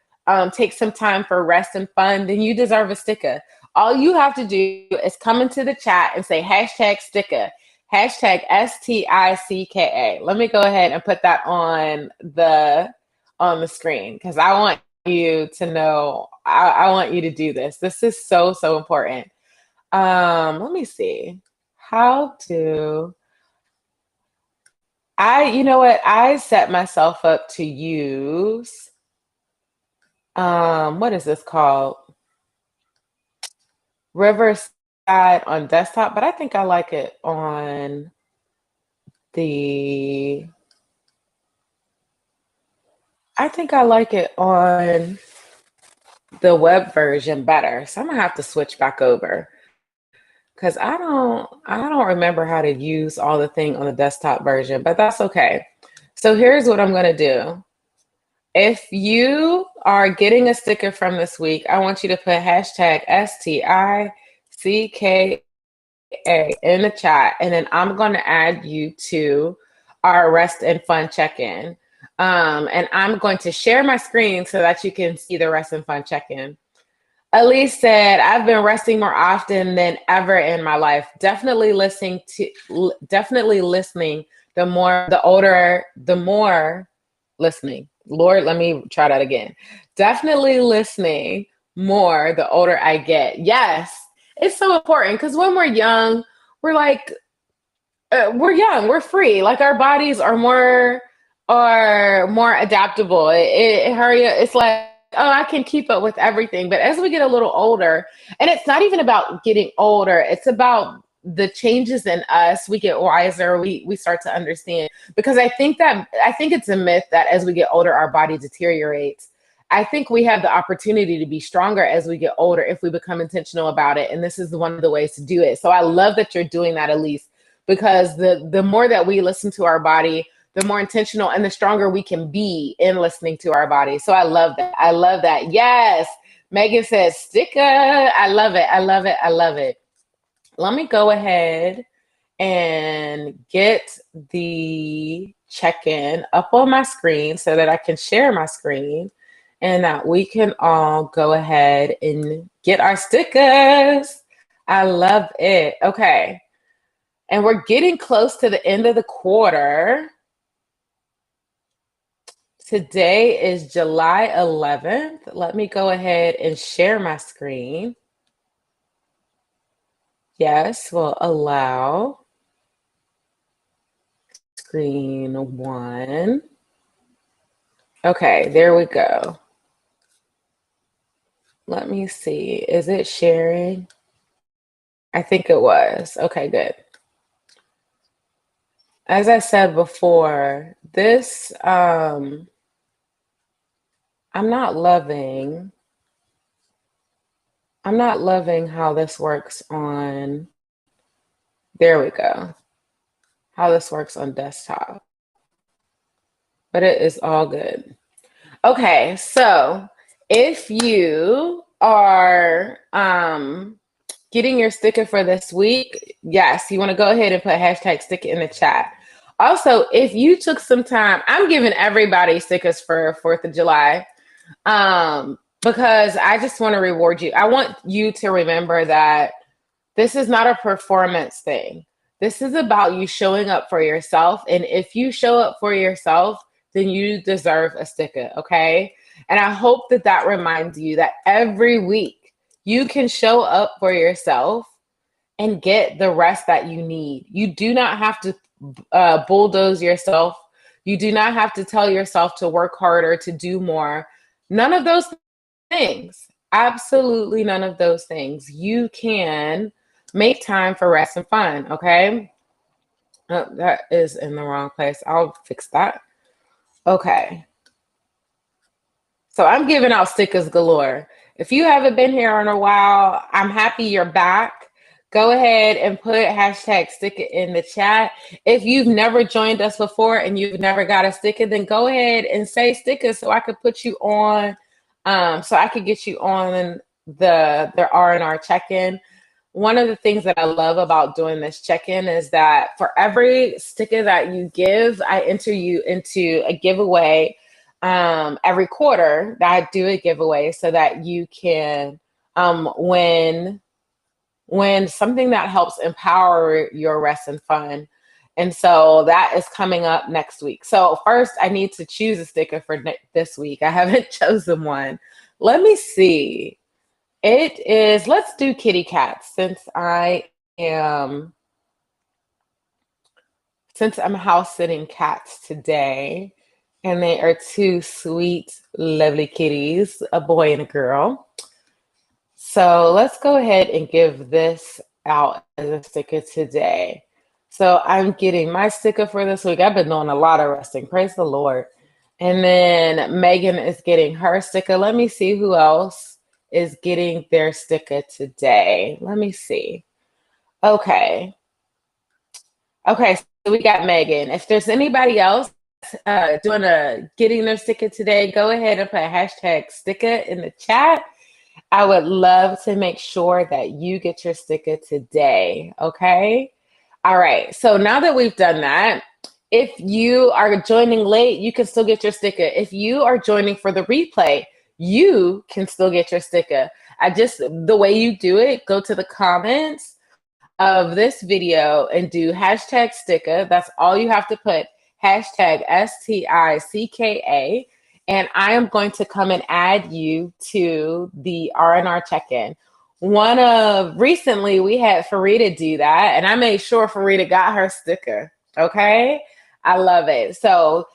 take some time for rest and fun, then you deserve a sticker. All you have to do is come into the chat and say hashtag sticker, hashtag STICKA. Let me go ahead and put that on the screen, because I want you to know, I want you to do this. This is so, so important. Let me see. How to you know what? I set myself up to use, what is this called? Riverside on desktop, but I think I like it on the I think I like it on the web version better. So I'm gonna have to switch back over because I don't remember how to use all the thing on the desktop version, but that's okay. So here's what I'm gonna do. If you are getting a sticker from this week, I want you to put hashtag STICKA in the chat, and then I'm going to add you to our rest and fun check-in. And I'm going to share my screen so that you can see the rest and fun check-in. Elise said, "I've been resting more often than ever in my life. Definitely listening. The older, the more listening. Lord, let me try that again. Definitely listening more the older I get." Yes, it's so important because when we're young, we're like, we're young, we're free. Like our bodies are more adaptable. It's like, oh, I can keep up with everything. But as we get a little older, and it's not even about getting older, it's about the changes in us. We get wiser. We start to understand, because I think it's a myth that as we get older, our body deteriorates. I think we have the opportunity to be stronger as we get older if we become intentional about it. And this is one of the ways to do it. So I love that you're doing that, Elise, because the more that we listen to our body, the more intentional and the stronger we can be in listening to our body. So I love that. I love that. Yes. Megan says, sticker. I love it. I love it. I love it. Let me go ahead and get the check-in up on my screen so that I can share my screen and that we can all go ahead and get our stickers. I love it. Okay. And we're getting close to the end of the quarter. Today is July 11th. Let me go ahead and share my screen. Yes, we'll allow screen one. Okay, there we go. Let me see. Is it sharing? I think it was. Okay, good. As I said before, I'm not loving I'm not loving how this works on, there we go, how this works on desktop, but it is all good. Okay, so if you are getting your sticker for this week, yes, you want to go ahead and put hashtag sticker in the chat. Also, if you took some time, I'm giving everybody stickers for 4th of July, because I just want to reward you. I want you to remember that this is not a performance thing. This is about you showing up for yourself. And if you show up for yourself, then you deserve a sticker, okay? And I hope that that reminds you that every week you can show up for yourself and get the rest that you need. You do not have to bulldoze yourself. You do not have to tell yourself to work harder, to do more. None of those things. Absolutely none of those things. You can make time for rest and fun, okay? Oh, that is in the wrong place. I'll fix that. Okay. So I'm giving out stickers galore. If you haven't been here in a while, I'm happy you're back. Go ahead and put hashtag sticker in the chat. If you've never joined us before and you've never got a sticker, then go ahead and say sticker so I could put you on, so I could get you on the R&R check-in. One of the things that I love about doing this check-in is that for every sticker that you give, I enter you into a giveaway every quarter. That I do a giveaway so that you can win something that helps empower your rest and fun. And so that is coming up next week. So first, I need to choose a sticker for this week. I haven't chosen one. Let me see. It is, let's do kitty cats am since I'm house sitting cats today, and they are two sweet, lovely kitties, a boy and a girl. So let's go ahead and give this out as a sticker today. So I'm getting my sticker for this week. I've been doing a lot of resting. Praise the Lord. And then Megan is getting her sticker. Let me see who else is getting their sticker today. Let me see. Okay. Okay, so we got Megan. If there's anybody else doing a getting their sticker today, go ahead and put hashtag sticker in the chat. I would love to make sure that you get your sticker today. Okay. All right. So now that we've done that, if you are joining late, you can still get your sticker. If you are joining for the replay, you can still get your sticker. The way you do it, go to the comments of this video and do hashtag sticker. That's all you have to put, hashtag STICKA. And I am going to come and add you to the R&R check-in. Recently we had Farida do that, and I made sure Farida got her sticker. Okay. I love it. So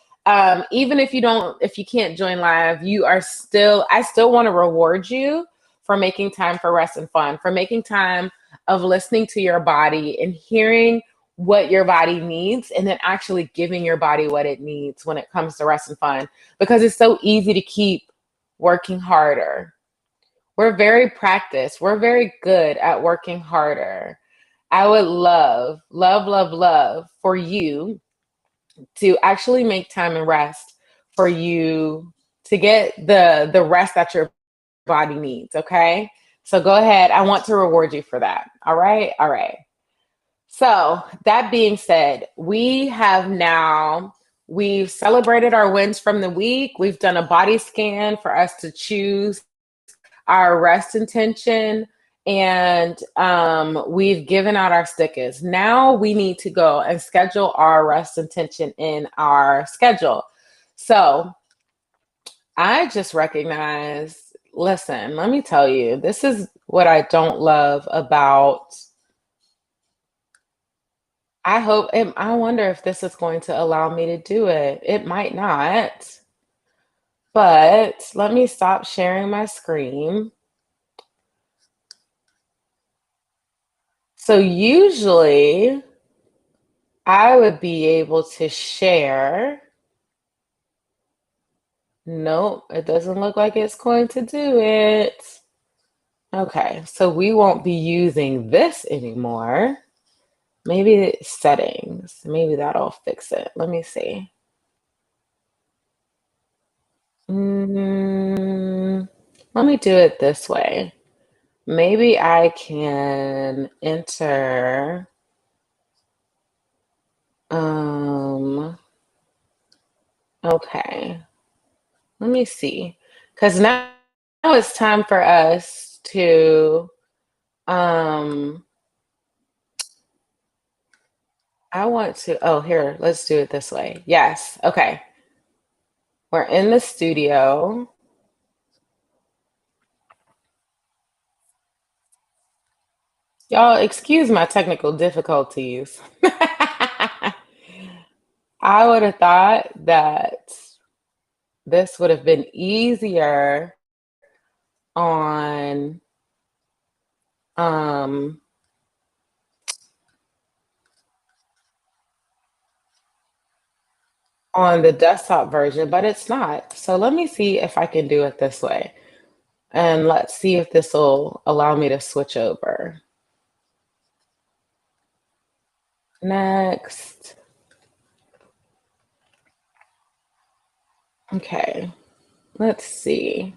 even if you can't join live, I still want to reward you for making time for rest and fun, for making time of listening to your body and hearing what your body needs, and then actually giving your body what it needs when it comes to rest and fun, because it's so easy to keep working harder. We're very practiced. We're very good at working harder. I would love, love, love, love for you to actually make time and rest, for you to get the rest that your body needs. Okay. So go ahead. I want to reward you for that. All right. All right. So that being said, we've celebrated our wins from the week. We've done a body scan for us to choose our rest intention, and we've given out our stickers. Now we need to go and schedule our rest intention in our schedule. So I just recognize, listen, let me tell you, this is what I don't love about. I wonder if this is going to allow me to do it. It might not, but let me stop sharing my screen. So usually I would be able to share. Nope, it doesn't look like it's going to do it. Okay, so we won't be using this anymore. Maybe settings. Maybe that'll fix it. Let me see. Mm, Let me do it this way. Maybe I can enter. Um, okay. Let me see. Because now it's time for us to. Um, I want to. Oh, here. Let's do it this way. Yes. Okay. We're in the studio. Y'all, excuse my technical difficulties. I would have thought that this would have been easier on um on the desktop version, but it's not. So let me see if I can do it this way. And let's see if this will allow me to switch over. Next. Okay. Let's see.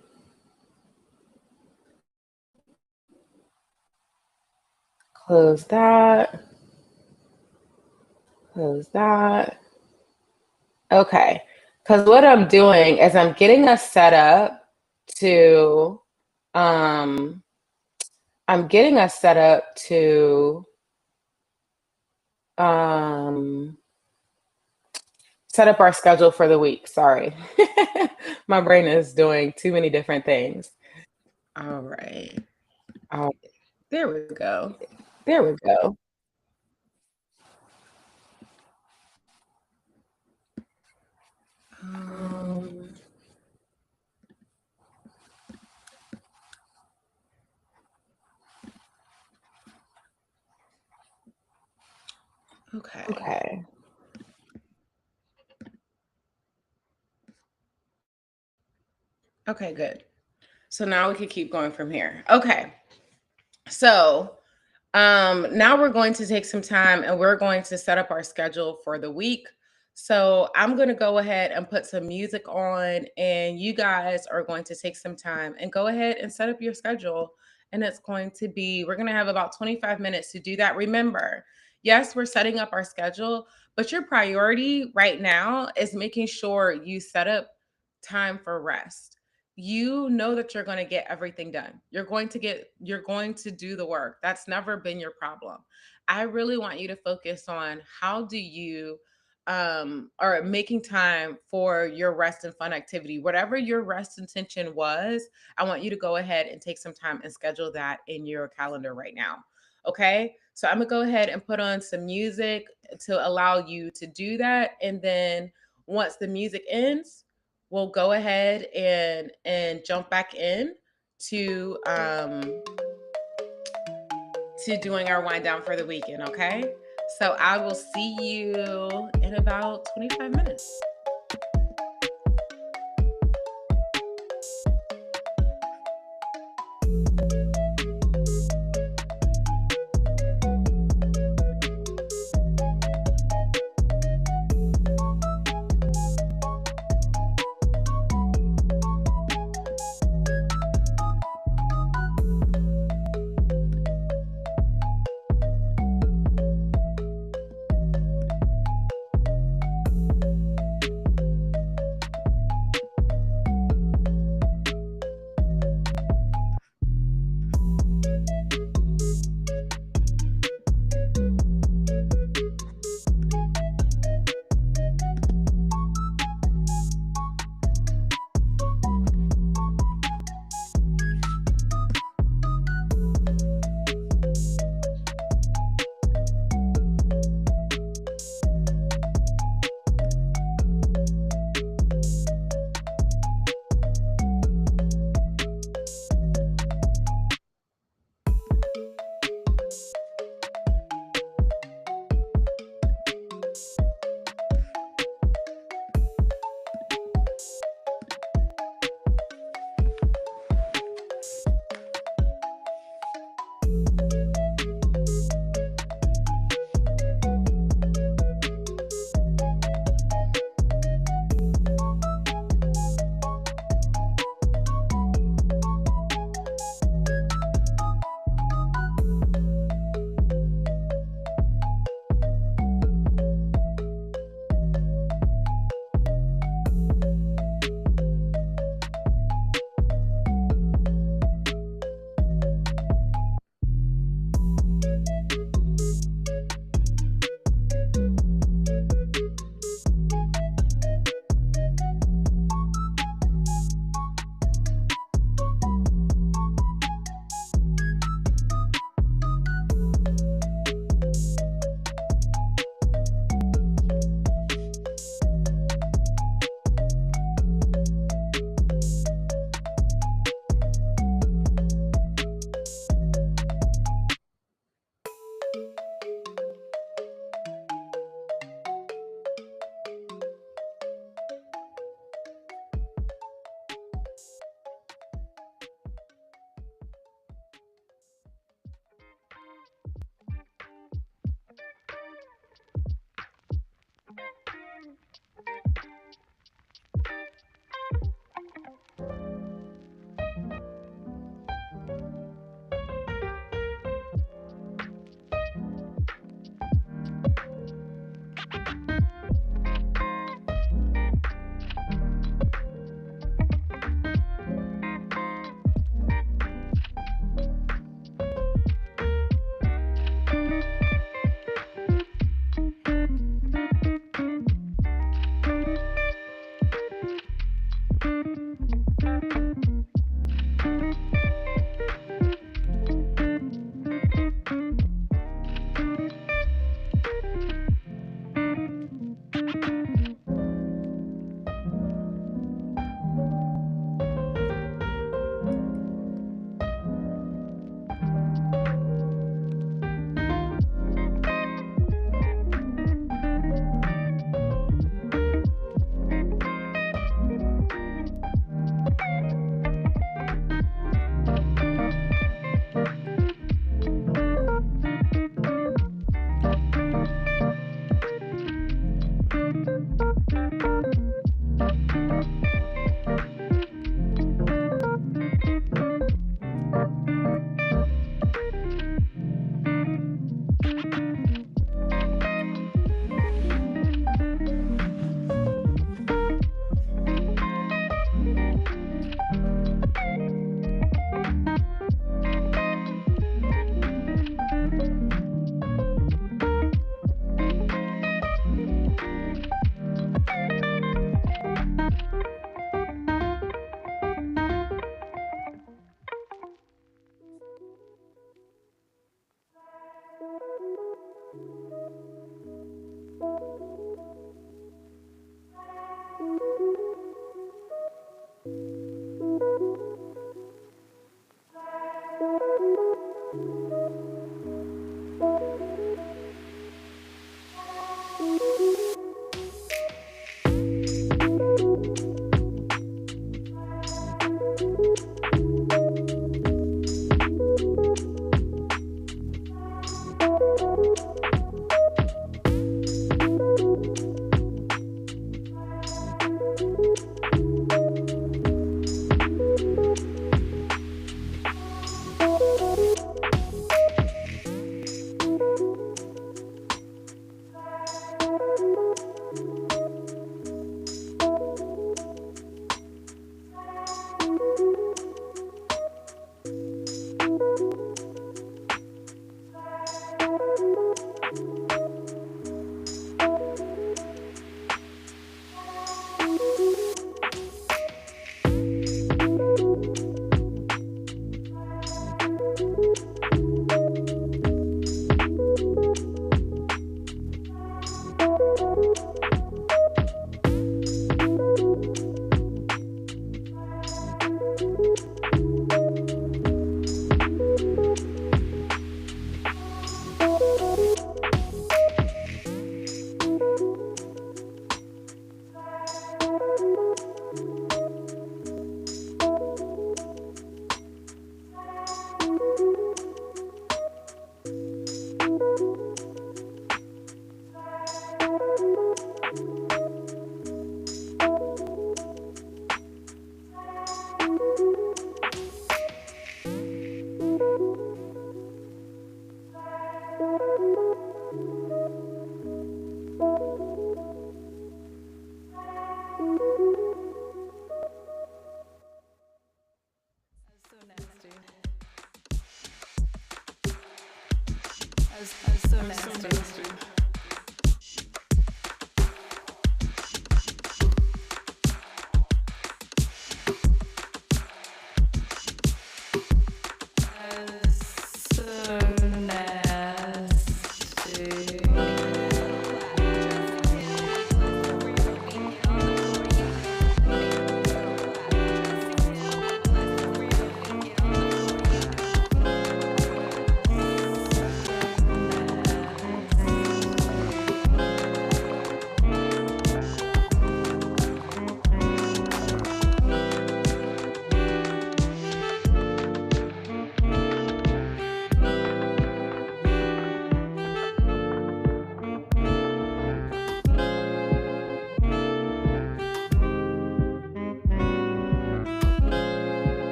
Close that. Close that. Okay. Because what I'm doing is I'm getting us set up to um I'm getting us set up to um set up our schedule for the week. Sorry. My brain is doing too many different things. All right. Oh, there we go. There we go. Um, Okay. okay. Okay, good. So now we can keep going from here. Okay. So now we're going to take some time and we're going to set up our schedule for the week. So I'm going to go ahead and put some music on, and you guys are going to take some time and go ahead and set up your schedule. And it's going to be, we're going to have about 25 minutes to do that. Remember, yes, we're setting up our schedule, but your priority right now is making sure you set up time for rest. You know that you're going to get everything done. You're going to do the work. That's never been your problem. I really want you to focus on how do you or making time for your rest and fun activity. Whatever your rest intention was, I want you to go ahead and take some time and schedule that in your calendar right now. Okay? So I'm going to go ahead and put on some music to allow you to do that, and then once the music ends, we'll go ahead and jump back in to doing our wind down for the weekend, okay? So I will see you in about 25 minutes.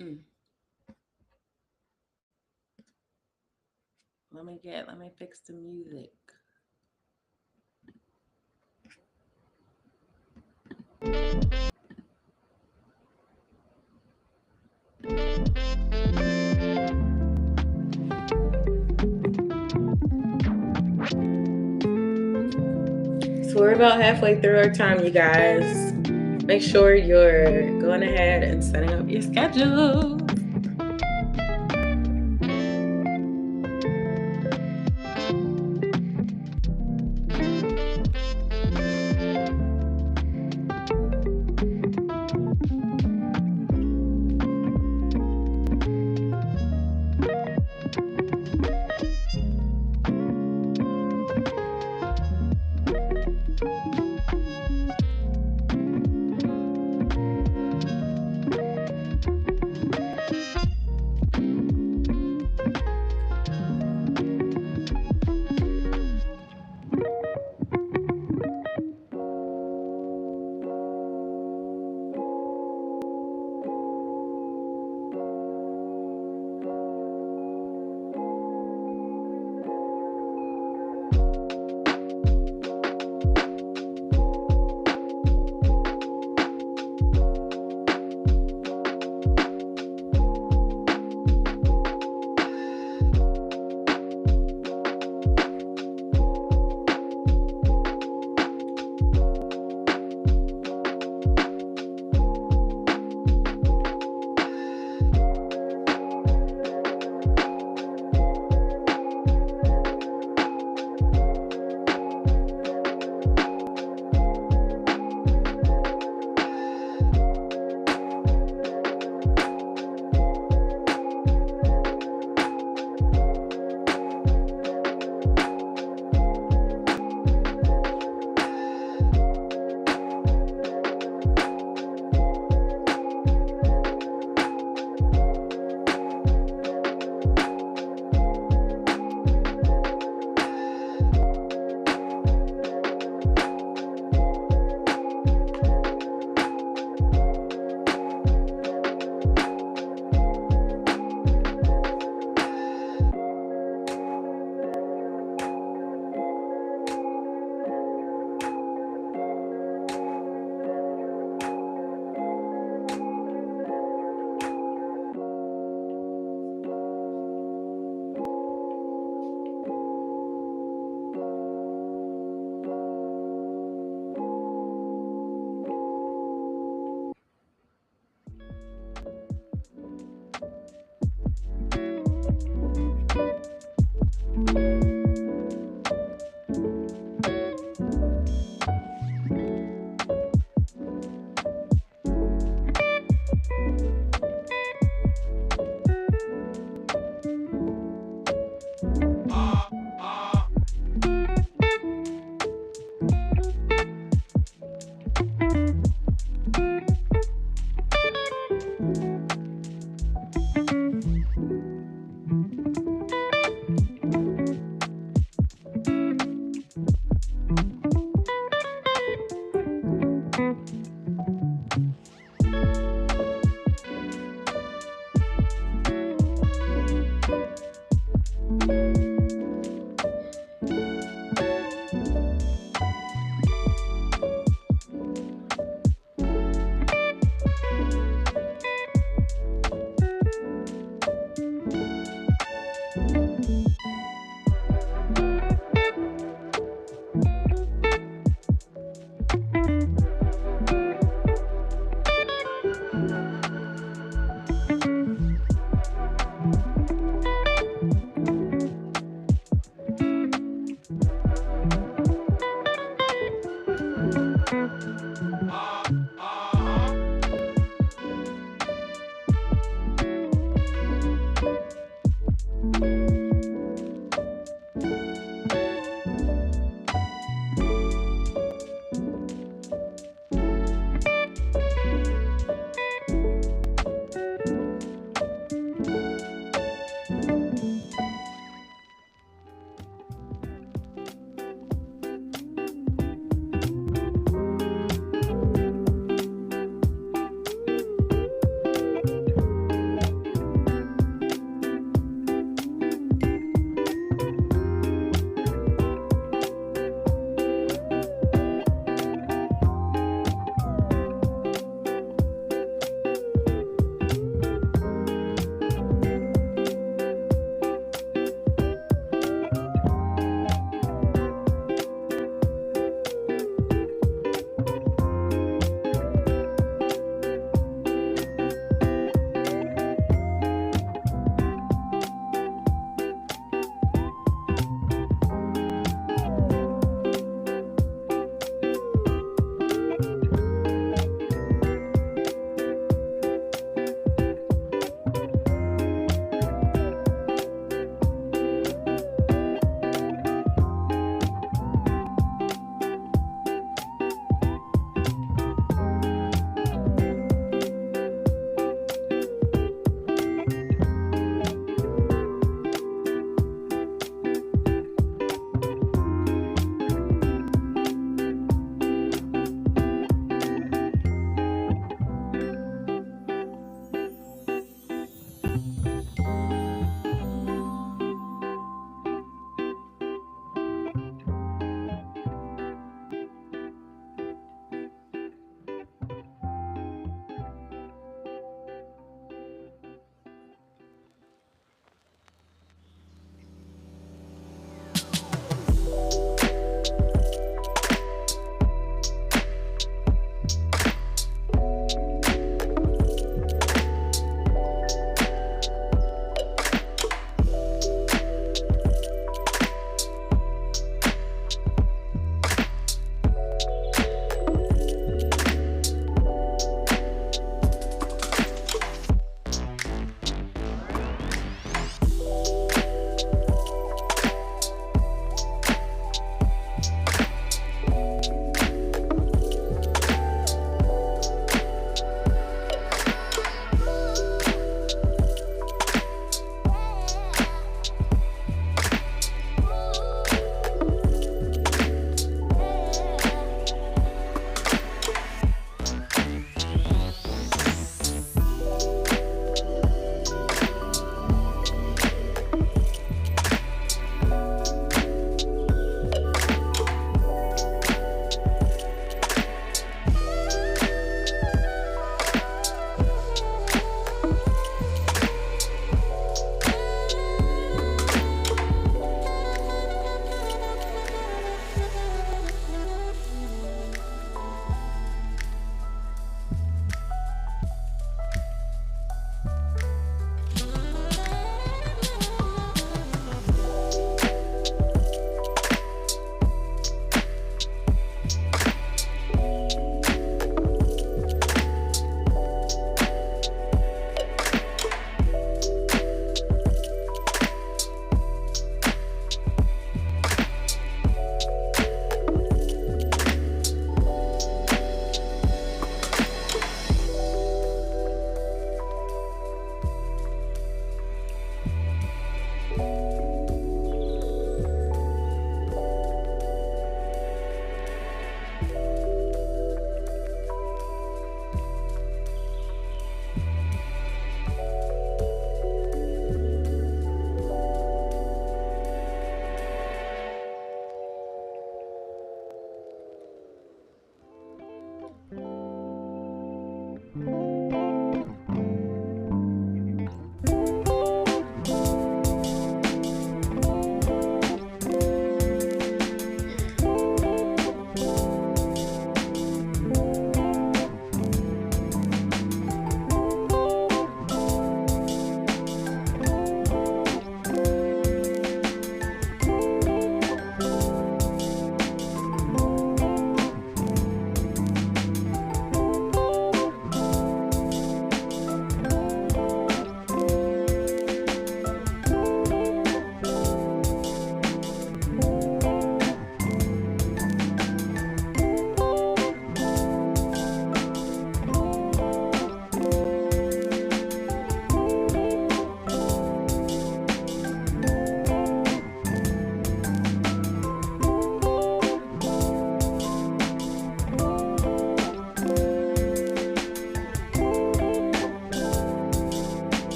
Mm. Let me fix the music. So we're about halfway through our time, you guys. Make sure you're going ahead and setting up your schedule.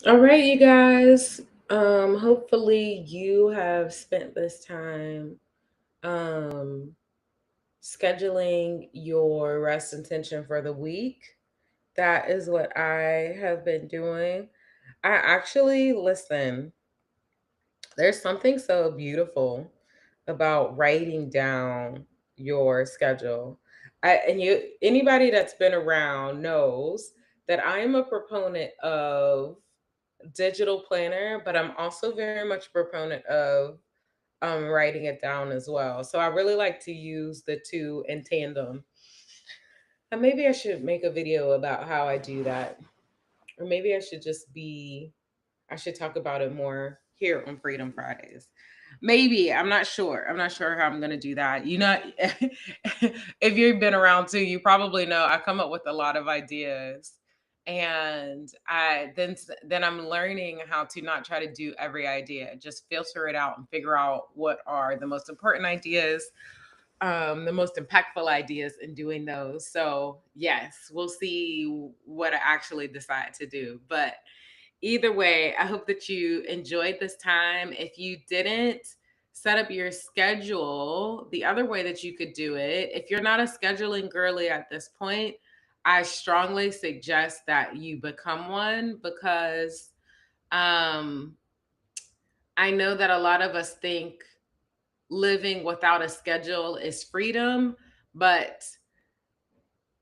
All right, you guys. Hopefully you have spent this time um scheduling your rest intention for the week. That is what I have been doing. I actually listen, there's something so beautiful about writing down your schedule. And you, anybody that's been around knows that I am a proponent of digital planner, but I'm also very much a proponent of writing it down as well. So I really like to use the two in tandem. And maybe I should make a video about how I do that. Or maybe I should just be, I should talk about it more here on Freedom Fridays. Maybe, I'm not sure. I'm not sure how I'm going to do that. You know, if you've been around too, you probably know I come up with a lot of ideas. And then I'm learning how to not try to do every idea, just filter it out and figure out what are the most important ideas, the most impactful ideas in doing those. So, yes, we'll see what I actually decide to do. But either way, I hope that you enjoyed this time. If you didn't set up your schedule, the other way that you could do it, if you're not a scheduling girly at this point, I strongly suggest that you become one because um, I know that a lot of us think living without a schedule is freedom, but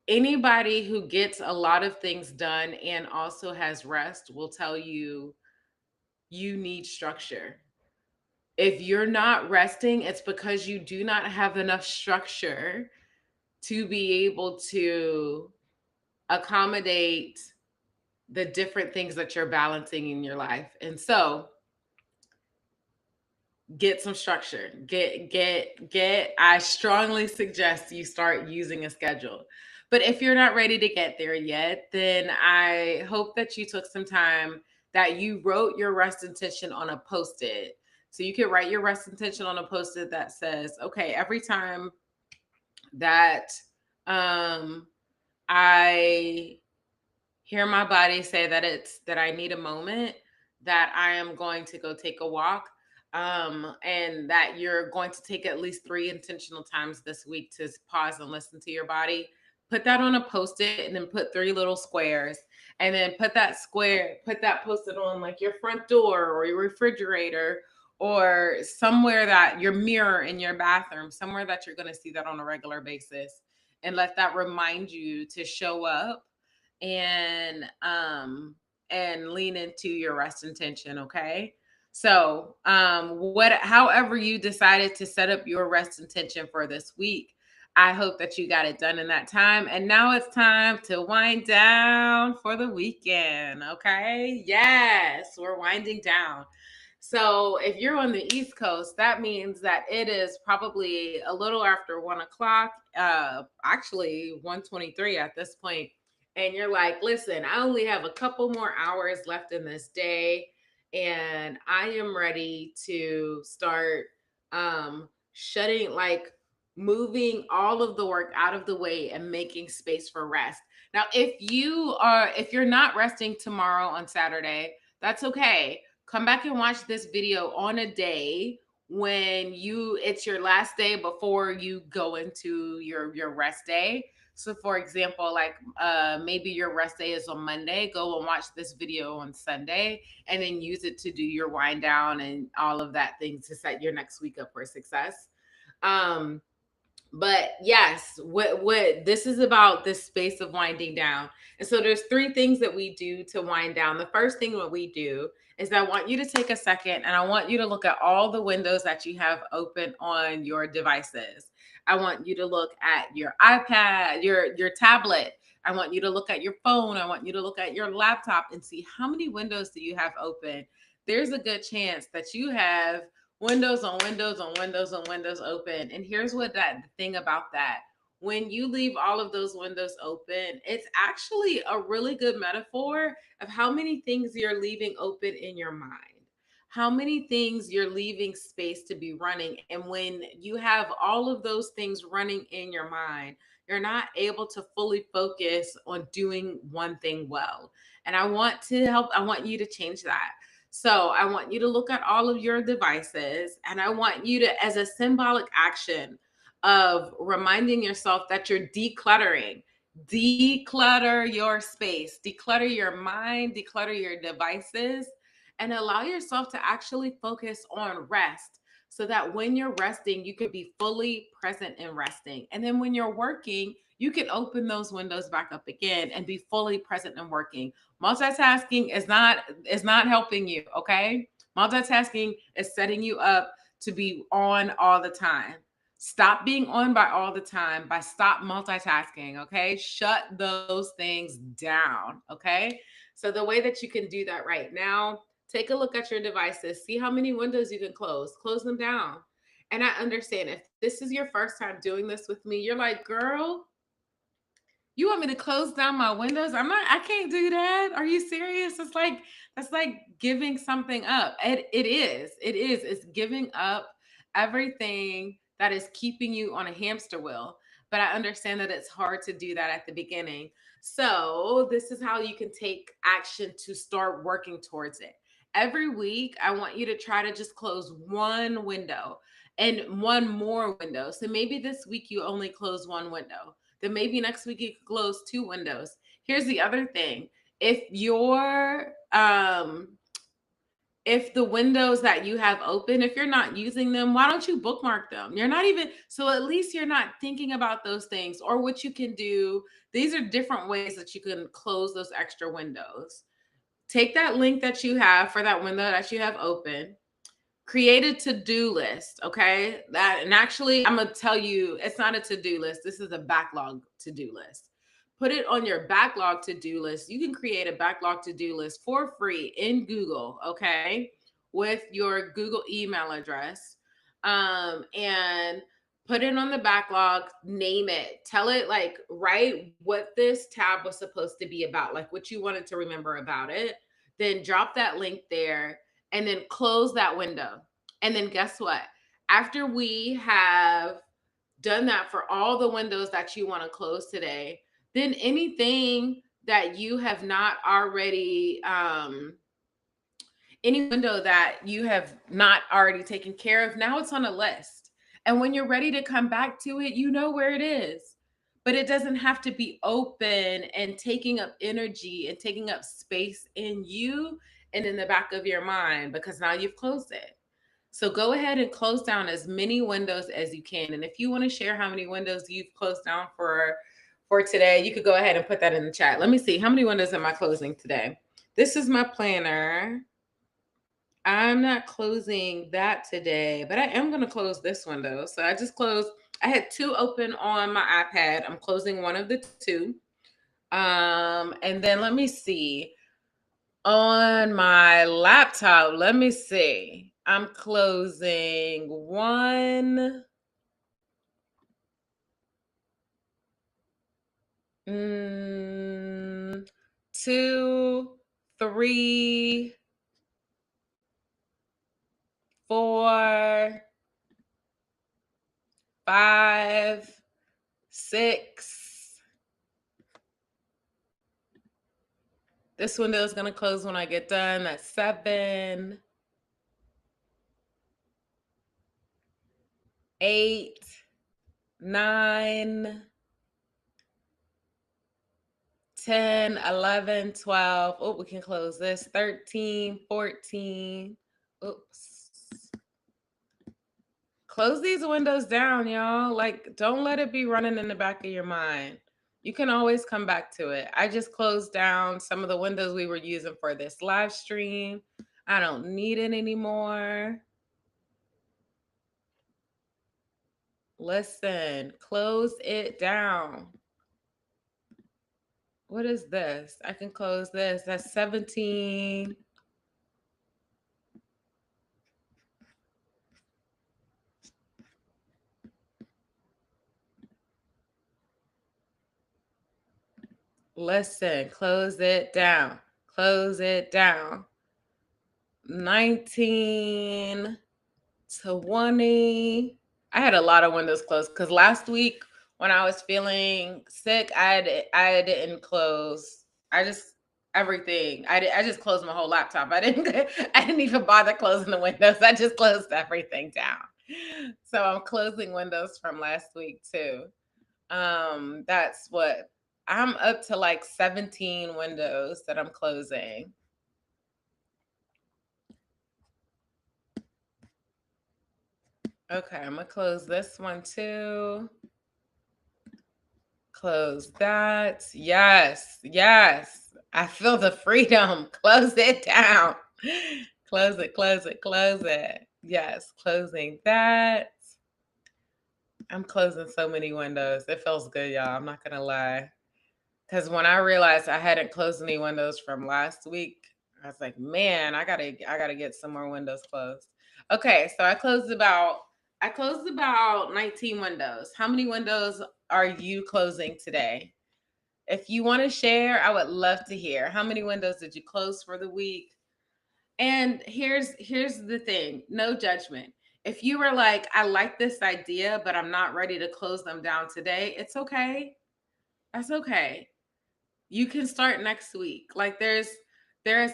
anybody who gets a lot of things done and also has rest will tell you you need structure. If you're not resting, it's because you do not have enough structure to be able to accommodate the different things that you're balancing in your life. And so, get some structure. Get I strongly suggest you start using a schedule. But if you're not ready to get there yet, then I hope that you took some time, that you wrote your rest intention on a post-it. So you can write your rest intention on a post-it that says, okay, every time that um I hear my body say that it's that I need a moment, that I am going to go take a walk, and that you're going to take at least 3 intentional times this week to pause and listen to your body. Put that on a post-it and then put 3 little squares, and then put that post-it on like your front door or your refrigerator or somewhere, that your mirror in your bathroom, somewhere that you're going to see that on a regular basis, and let that remind you to show up and lean into your rest intention. Okay, so what however you decided to set up your rest intention for this week, I hope that you got it done in that time. And now it's time to wind down for the weekend. Okay, yes, we're winding down. So if you're on the East Coast, that means that it is probably a little after 1 o'clock, actually 1:23 at this point. And you're like, listen, I only have a couple more hours left in this day, and I am ready to start shutting, like moving all of the work out of the way and making space for rest. Now, if you're not resting tomorrow on Saturday, that's okay. Come back and watch this video on a day when you it's your last day before you go into your rest day. So for example, like maybe your rest day is on Monday, go and watch this video on Sunday and then use it to do your wind down and all of that thing to set your next week up for success. Um but yes, what this is about, this space of winding down. And so there's 3 things that we do to wind down. The first thing what we do is I want you to take a second and I want you to look at all the windows that you have open on your devices. I want you to look at your iPad, your tablet. I want you to look at your phone. I want you to look at your laptop and see how many windows do you have open. There's a good chance that you have windows on windows on windows on windows open. And here's what that the thing about that. When you leave all of those windows open, it's actually a really good metaphor of how many things you're leaving open in your mind. How many things you're leaving space to be running. And when you have all of those things running in your mind, You're not able to fully focus on doing one thing well. And I want to help, I want you to change that. So I want you to look at all of your devices, and I want you to, as a symbolic action of reminding yourself that you're decluttering, declutter your space, declutter your mind, declutter your devices, and allow yourself to actually focus on rest, so that when you're resting, you can be fully present in resting. And then when you're working, you can open those windows back up again and be fully present and working. Multitasking is not helping you, okay? Multitasking is setting you up to be on all the time. Stop being on by all the time by stop multitasking, okay? Shut those things down, okay? So the way that you can do that right now, take a look at your devices, see how many windows you can close them down. And I understand if this is your first time doing this with me, you're like, girl, you want me to close down my windows? I can't do that. Are you serious? That's like giving something up. It's giving up everything that is keeping you on a hamster wheel. But I understand that it's hard to do that at the beginning. So, this is how you can take action to start working towards it. Every week, I want you to try to just close one window and one more window. So maybe this week you only close one window, then maybe next week you could close two windows. Here's the other thing. If your if the windows that you have open, if you're not using them, why don't you bookmark them? You're not even, so at least you're not thinking about those things. Or what you can do, these are different ways that you can close those extra windows. Take that link that you have for that window that you have open, create a to-do list, okay? That, and actually I'm gonna tell you, it's not a to-do list, this is a backlog to-do list. Put it on your backlog to-do list. You can create a backlog to-do list for free in Google, okay, with your Google email address. And put it on the backlog, name it, tell it, like, write what this tab was supposed to be about, like what you wanted to remember about it. Then drop that link there, and then close that window. And then guess what? After we have done that for all the windows that you want to close today, then anything that you have not already, any window that you have not already taken care of, now it's on a list. And when you're ready to come back to it, you know where it is. But it doesn't have to be open and taking up energy and taking up space in you and in the back of your mind, because now you've closed it. So go ahead and close down as many windows as you can. And if you want to share how many windows you've closed down for today, you could go ahead and put that in the chat. Let me see, how many windows am I closing today? This is my planner. I'm not closing that today, but I am going to close this window. So I just closed, I had two open on my iPad. I'm closing one of the two. And then let me see. On my laptop, let me see. I'm closing one, two, three, four, five, six. This window is going to close when I get done. That's 7, 8, 9, 10, 11, 12. Oh, we can close this. 13, 14. Oops. Close these windows down, y'all. Like, don't let it be running in the back of your mind. You can always come back to it. I just closed down some of the windows we were using for this live stream. I don't need it anymore. Listen, close it down. What is this? I can close this. That's 17. Listen, close it down. Close it down. 19, 20. I had a lot of windows closed because last week when I was feeling sick, I didn't close. I just everything. I just closed my whole laptop. I didn't even bother closing the windows. I just closed everything down. So I'm closing windows from last week too. That's what I'm up to, like 17 windows that I'm closing. Okay, I'm gonna close this one too. Close that. Yes, yes. I feel the freedom. Close it down. Close it, close it, close it. Yes, closing that. I'm closing so many windows. It feels good, y'all. I'm not gonna lie. Because when I realized I hadn't closed any windows from last week, I was like, man, I gotta get some more windows closed. Okay, so I closed about 19 windows. How many windows are you closing today? If you want to share, I would love to hear. How many windows did you close for the week? And here's the thing, no judgment. If you were like, I like this idea, but I'm not ready to close them down today, it's okay. That's okay. You can start next week. Like there's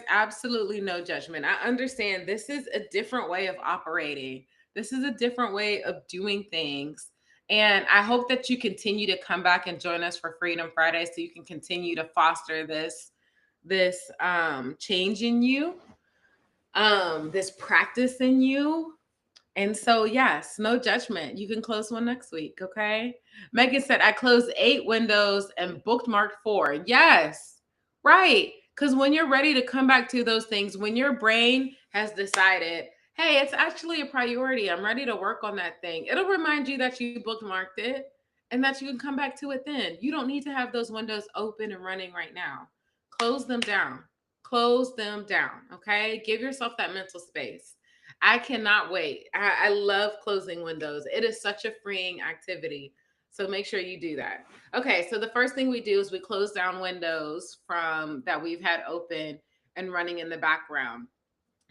absolutely no judgment. I understand this is a different way of operating. This is a different way of doing things. And I hope that you continue to come back and join us for Freedom Friday so you can continue to foster this change in you, this practice in you. And so, yes, no judgment. You can close one next week. Okay. Megan said, I closed 8 windows and bookmarked 4. Yes. Right. Because when you're ready to come back to those things, when your brain has decided, hey, it's actually a priority, I'm ready to work on that thing, it'll remind you that you bookmarked it and that you can come back to it then. You don't need to have those windows open and running right now. Close them down. Close them down. Okay. Give yourself that mental space. I cannot wait. I love closing windows. It is such a freeing activity. So make sure you do that. Okay, so the first thing we do is we close down windows from that we've had open and running in the background.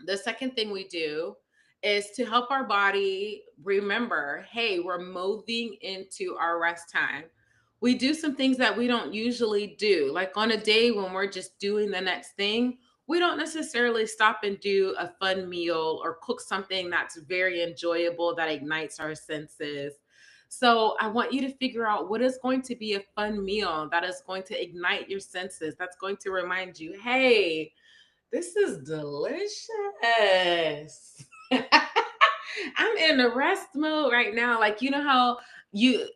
The second thing we do is to help our body remember, hey, we're moving into our rest time. We do some things that we don't usually do. Like on a day when we're just doing the next thing, we don't necessarily stop and do a fun meal or cook something that's very enjoyable that ignites our senses. So I want you to figure out what is going to be a fun meal that is going to ignite your senses, that's going to remind you, hey, this is delicious. I'm in the rest mode right now. Like, you know how you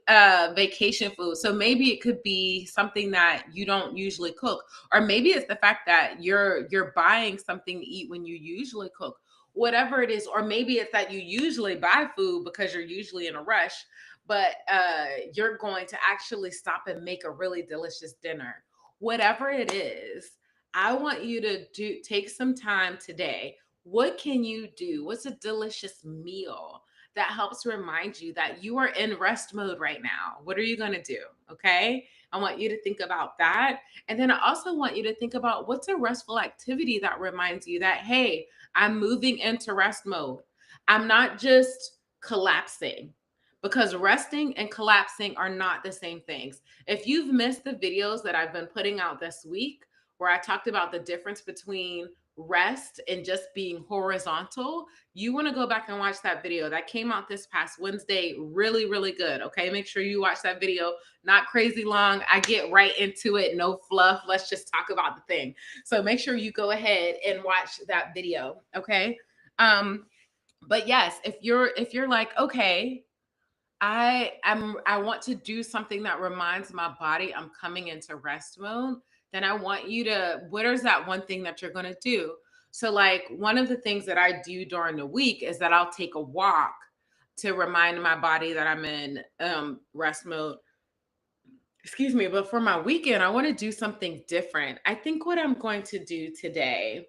vacation food. So maybe it could be something that you don't usually cook. Or maybe it's the fact that you're buying something to eat when you usually cook. Whatever it is, or maybe it's that you usually buy food because you're usually in a rush, but you're going to actually stop and make a really delicious dinner. Whatever it is, I want you to take some time today. What can you do? What's a delicious meal that helps remind you that you are in rest mode right now? What are you going to do? Okay. I want you to think about that. And then I also want you to think about what's a restful activity that reminds you that, hey, I'm moving into rest mode. I'm not just collapsing, because resting and collapsing are not the same things. If you've missed the videos that I've been putting out this week, where I talked about the difference between rest and just being horizontal, you want to go back and watch that video. That came out this past Wednesday. Really, really good. Okay. Make sure you watch that video. Not crazy long. I get right into it. No fluff. Let's just talk about the thing. So make sure you go ahead and watch that video. Okay. But yes, if you're like, okay, I want to do something that reminds my body I'm coming into rest mode, then I want you to, what is that one thing that you're going to do? So like one of the things that I do during the week is that I'll take a walk to remind my body that I'm in rest mode. Excuse me, but for my weekend I want to do something different. I think what I'm going to do today,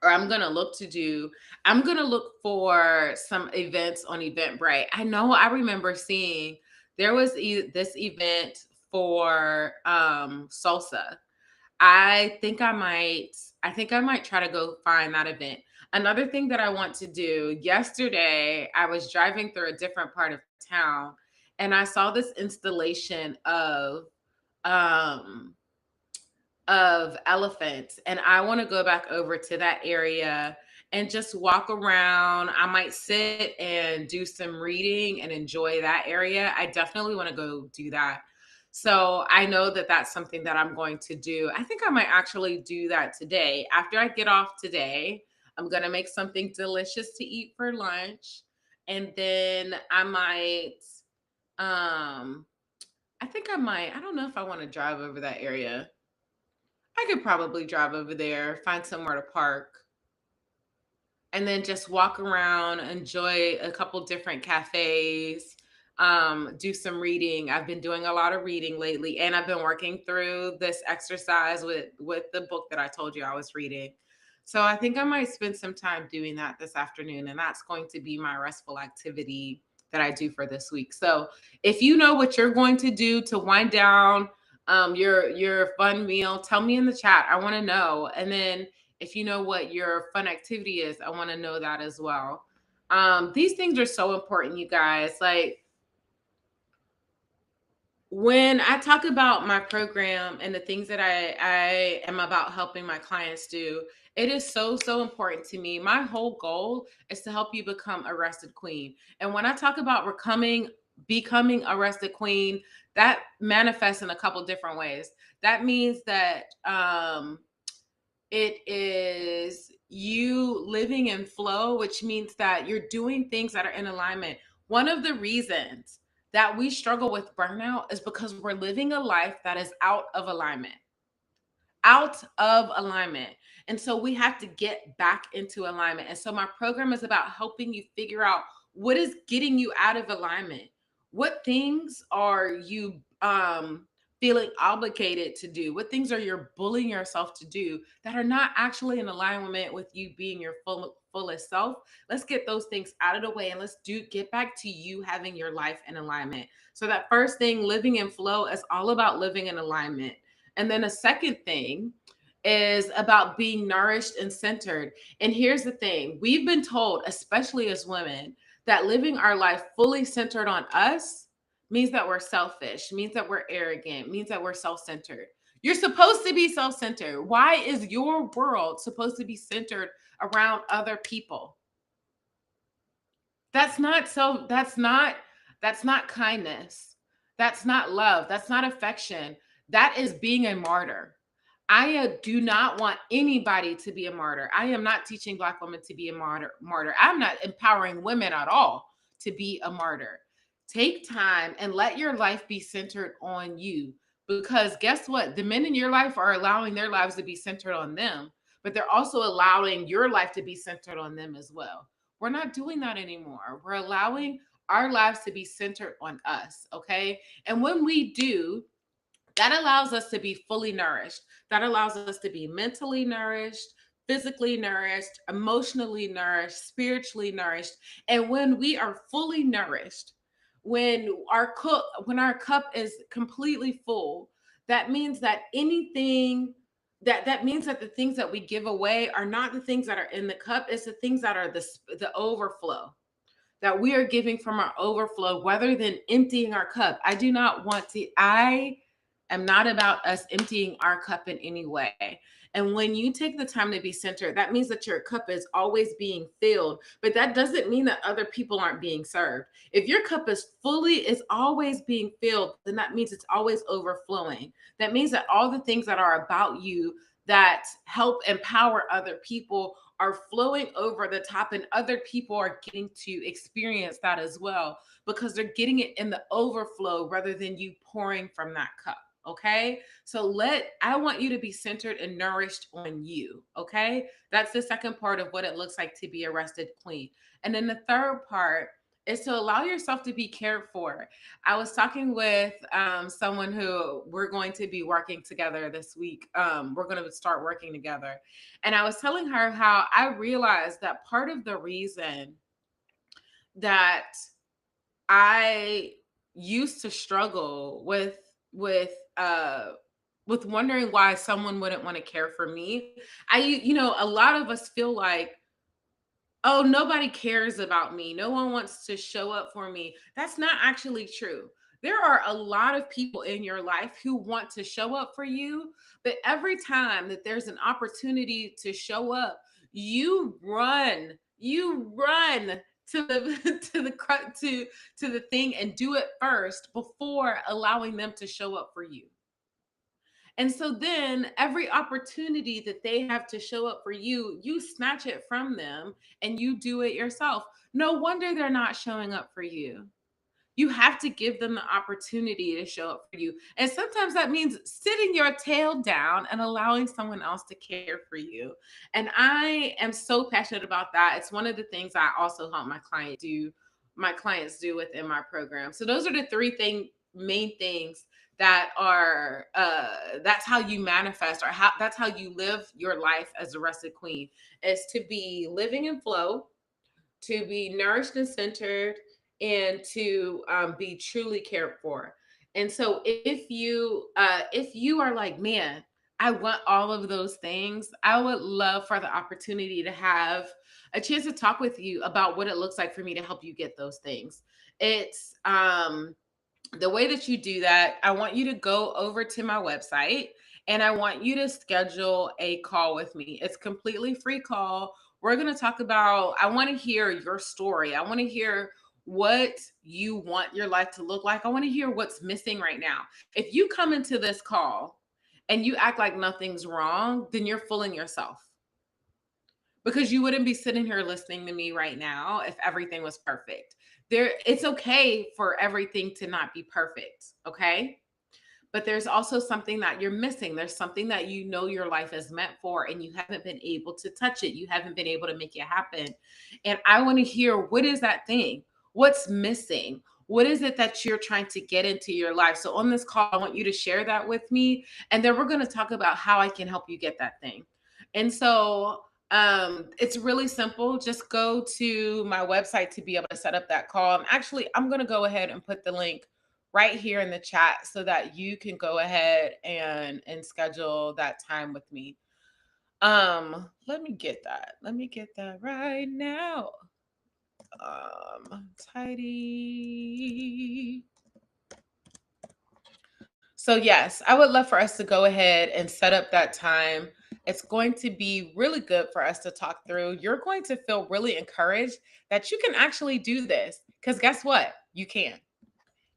or I'm going to look to do, I'm going to look for some events on Eventbrite. I know I remember seeing there was this event for salsa. I think I might try to go find that event. Another thing that I want to do, yesterday I was driving through a different part of town and I saw this installation um of elephants, and I want to go back over to that area and just walk around. I might sit and do some reading and enjoy that area. I definitely want to go do that. So I know that that's something that I'm going to do. I think I might actually do that today. After I get off today, I'm going to make something delicious to eat for lunch. And then um, I think I don't know if I want to drive over that area. I could probably drive over there, find somewhere to park, and then just walk around, enjoy a couple different cafes, do some reading. I've been doing a lot of reading lately, and I've been working through this exercise with the book that I told you I was reading. So I think I might spend some time doing that this afternoon, and that's going to be my restful activity that I do for this week. So if you know what you're going to do to wind down your fun meal, tell me in the chat. I want to know. And then if you know what your fun activity is, I want to know that as well. These things are so important, you guys. Like, when I talk about my program and the things that I am about helping my clients do, it is so, so important to me. My whole goal is to help you become a rested queen. And when I talk about becoming a rested queen, that manifests in a couple different ways. That means that it is you living in flow, which means that you're doing things that are in alignment. One of the reasons that we struggle with burnout is because we're living a life that is out of alignment. Out of alignment. And so we have to get back into alignment. And so my program is about helping you figure out what is getting you out of alignment. What things are you feeling obligated to do? What things are you bullying yourself to do that are not actually in alignment with you being your fullest self? Let's get those things out of the way and let's get back to you having your life in alignment. So that first thing, living in flow, is all about living in alignment. And then a second thing is about being nourished and centered. And here's the thing, we've been told, especially as women, that living our life fully centered on us means that we're selfish, means that we're arrogant, means that we're self centered. You're supposed to be self centered. Why is your world supposed to be centered around other people? That's not kindness. That's not love. That's not affection. That is being a martyr. I do not want anybody to be a martyr. I am not teaching Black women to be a martyr. I'm not empowering women at all to be a martyr. Take time and let your life be centered on you, because guess what? The men in your life are allowing their lives to be centered on them, but they're also allowing your life to be centered on them as well. We're not doing that anymore. We're allowing our lives to be centered on us, okay? And when we do, that allows us to be fully nourished. That allows us to be mentally nourished, physically nourished, emotionally nourished, spiritually nourished. And when we are fully nourished, when our cup is completely full, that means that that means that the things that we give away are not the things that are in the cup, it's the things that are the overflow that we are giving from our overflow rather than emptying our cup. I am not about us emptying our cup in any way. And when you take the time to be centered, that means that your cup is always being filled, but that doesn't mean that other people aren't being served. If your cup is always being filled, then that means it's always overflowing. That means that all the things that are about you that help empower other people are flowing over the top, and other people are getting to experience that as well, because they're getting it in the overflow rather than you pouring from that cup. Okay. So I want you to be centered and nourished on you. Okay. That's the second part of what it looks like to be a rested queen. And then the third part is to allow yourself to be cared for. I was talking with someone who we're going to be working together this week. We're going to start working together. And I was telling her how I realized that part of the reason that I used to struggle with wondering why someone wouldn't want to care for me. A lot of us feel like oh, nobody cares about me. No one wants to show up for me. That's not actually true. There are a lot of people in your life who want to show up for you, but every time that there's an opportunity to show up, you run to the to the thing and do it first before allowing them to show up for you. And so then every opportunity that they have to show up for you, you snatch it from them and you do it yourself. No wonder they're not showing up for you. You have to give them the opportunity to show up for you. And sometimes that means sitting your tail down and allowing someone else to care for you. And I am so passionate about that. It's one of the things I also help my clients do within my program. So those are the main things that are that's how you manifest, or how that's how you live your life as a rested queen, is to be living in flow, to be nourished and centered, and to be truly cared for. And so if you are like, man, I want all of those things, I would love for the opportunity to have a chance to talk with you about what it looks like for me to help you get those things. It's The way that you do that, I want you to go over to my website and I want you to schedule a call with me. It's completely free call. We're going to talk about, I want to hear your story. I want to hear what you want your life to look like. I want to hear what's missing right now. If you come into this call and you act like nothing's wrong, then you're fooling yourself, because you wouldn't be sitting here listening to me right now if everything was perfect. It's okay for everything to not be perfect, okay? But there's also something that you're missing. There's something that you know your life is meant for and you haven't been able to touch it. You haven't been able to make it happen. And I want to hear, what is that thing? What's missing? What is it that you're trying to get into your life? So on this call, I want you to share that with me. And then we're going to talk about how I can help you get that thing. And so it's really simple. Just go to my website to be able to set up that call. I'm going to go ahead and put the link right here in the chat so that you can go ahead and schedule that time with me. Let me get that. Let me get that right now. Tidy. So yes, I would love for us to go ahead and set up that time. It's going to be really good for us to talk through. You're going to feel really encouraged that you can actually do this, because guess what? You can.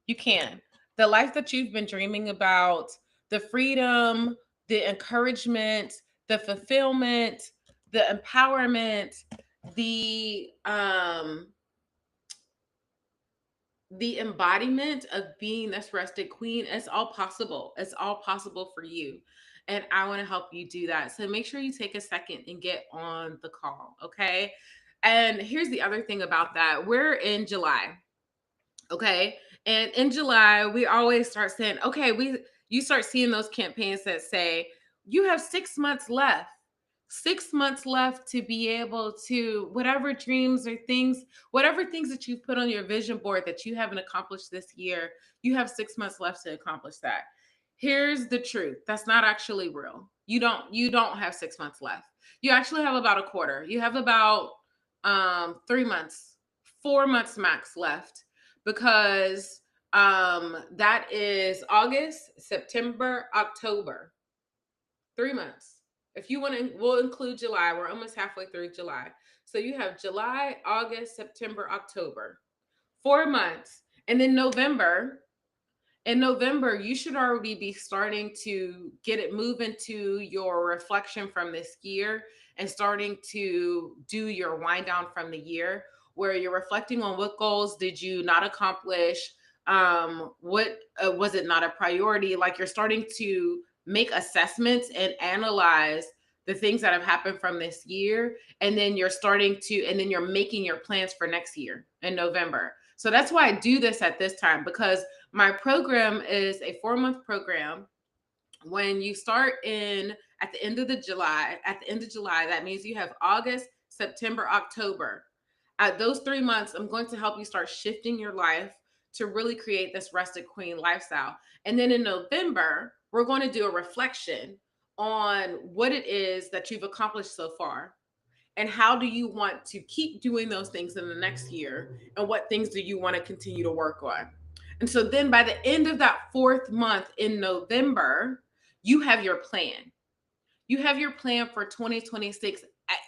You can. The life that you've been dreaming about, the freedom, the encouragement, the fulfillment, the empowerment, the embodiment of being this rested queen, it's all possible. It's all possible for you. And I want to help you do that. So make sure you take a second and get on the call. Okay. And here's the other thing about that: we're in July. Okay. And in July, we always start saying, okay, you start seeing those campaigns that say, you have 6 months left. 6 months left to be able to, whatever dreams or things, whatever things that you've put on your vision board that you haven't accomplished this year, you have 6 months left to accomplish that. Here's the truth. That's not actually real. You don't have 6 months left. You actually have about a quarter. You have about 3 months, 4 months max left, because that is August, September, October. 3 months. If you want to, we'll include July. We're almost halfway through July. So you have July, August, September, October. 4 months. And then November. In November, you should already be starting to get it, move into your reflection from this year and starting to do your wind down from the year, where you're reflecting on what goals did you not accomplish, what was it not a priority. Like, you're starting to make assessments and analyze the things that have happened from this year, and then you're making your plans for next year in November. So that's why I do this at this time, because my program is a 4-month program. When you start in at the end of July, that means you have August, September, October. At those 3 months, I'm going to help you start shifting your life to really create this rested queen lifestyle. And then in November, we're going to do a reflection on what it is that you've accomplished so far. And how do you want to keep doing those things in the next year? And what things do you want to continue to work on? And so then by the end of that fourth month in November, you have your plan. You have your plan for 2026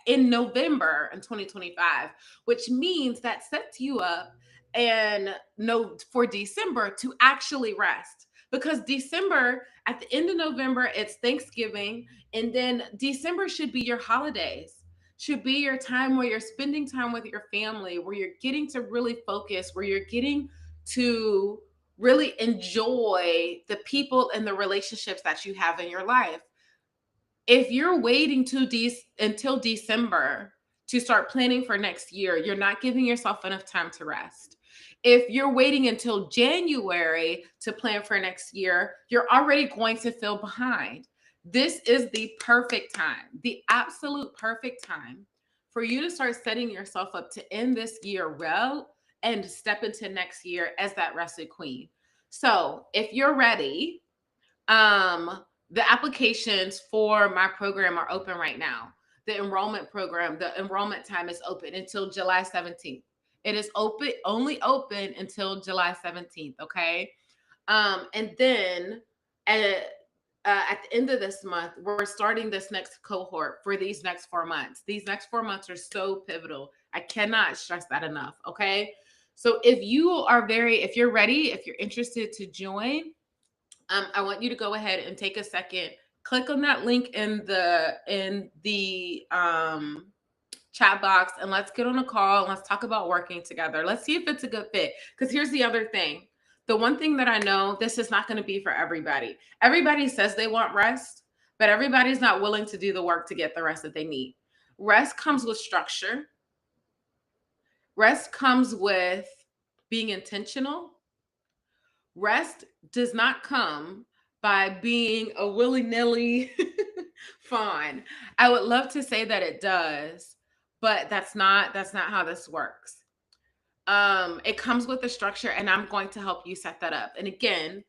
in November and 2025, which means that sets you up and no for December to actually rest. Because December, at the end of November, it's Thanksgiving, and then December should be your holidays. Should be your time where you're spending time with your family, where you're getting to really focus, where you're getting to really enjoy the people and the relationships that you have in your life. If you're waiting until December to start planning for next year, you're not giving yourself enough time to rest. If you're waiting until January to plan for next year, you're already going to feel behind. This is the perfect time, the absolute perfect time for you to start setting yourself up to end this year well and step into next year as that rested queen. So, if you're ready, the applications for my program are open right now. The enrollment time is open until July 17th. It is only open until July 17th. Okay. And then at, at the end of this month, we're starting this next cohort for these next 4 months. These next 4 months are so pivotal. I cannot stress that enough. Okay. So if you're ready, if you're interested to join, I want you to go ahead and take a second, click on that link in the chat box, and let's get on a call and let's talk about working together. Let's see if it's a good fit. Because here's the other thing. The one thing that I know, this is not going to be for everybody. Everybody says they want rest, but everybody's not willing to do the work to get the rest that they need. Rest comes with structure. Rest comes with being intentional. Rest does not come by being a willy-nilly fawn. I would love to say that it does, but that's not how this works. It comes with a structure, and I'm going to help you set that up. And again,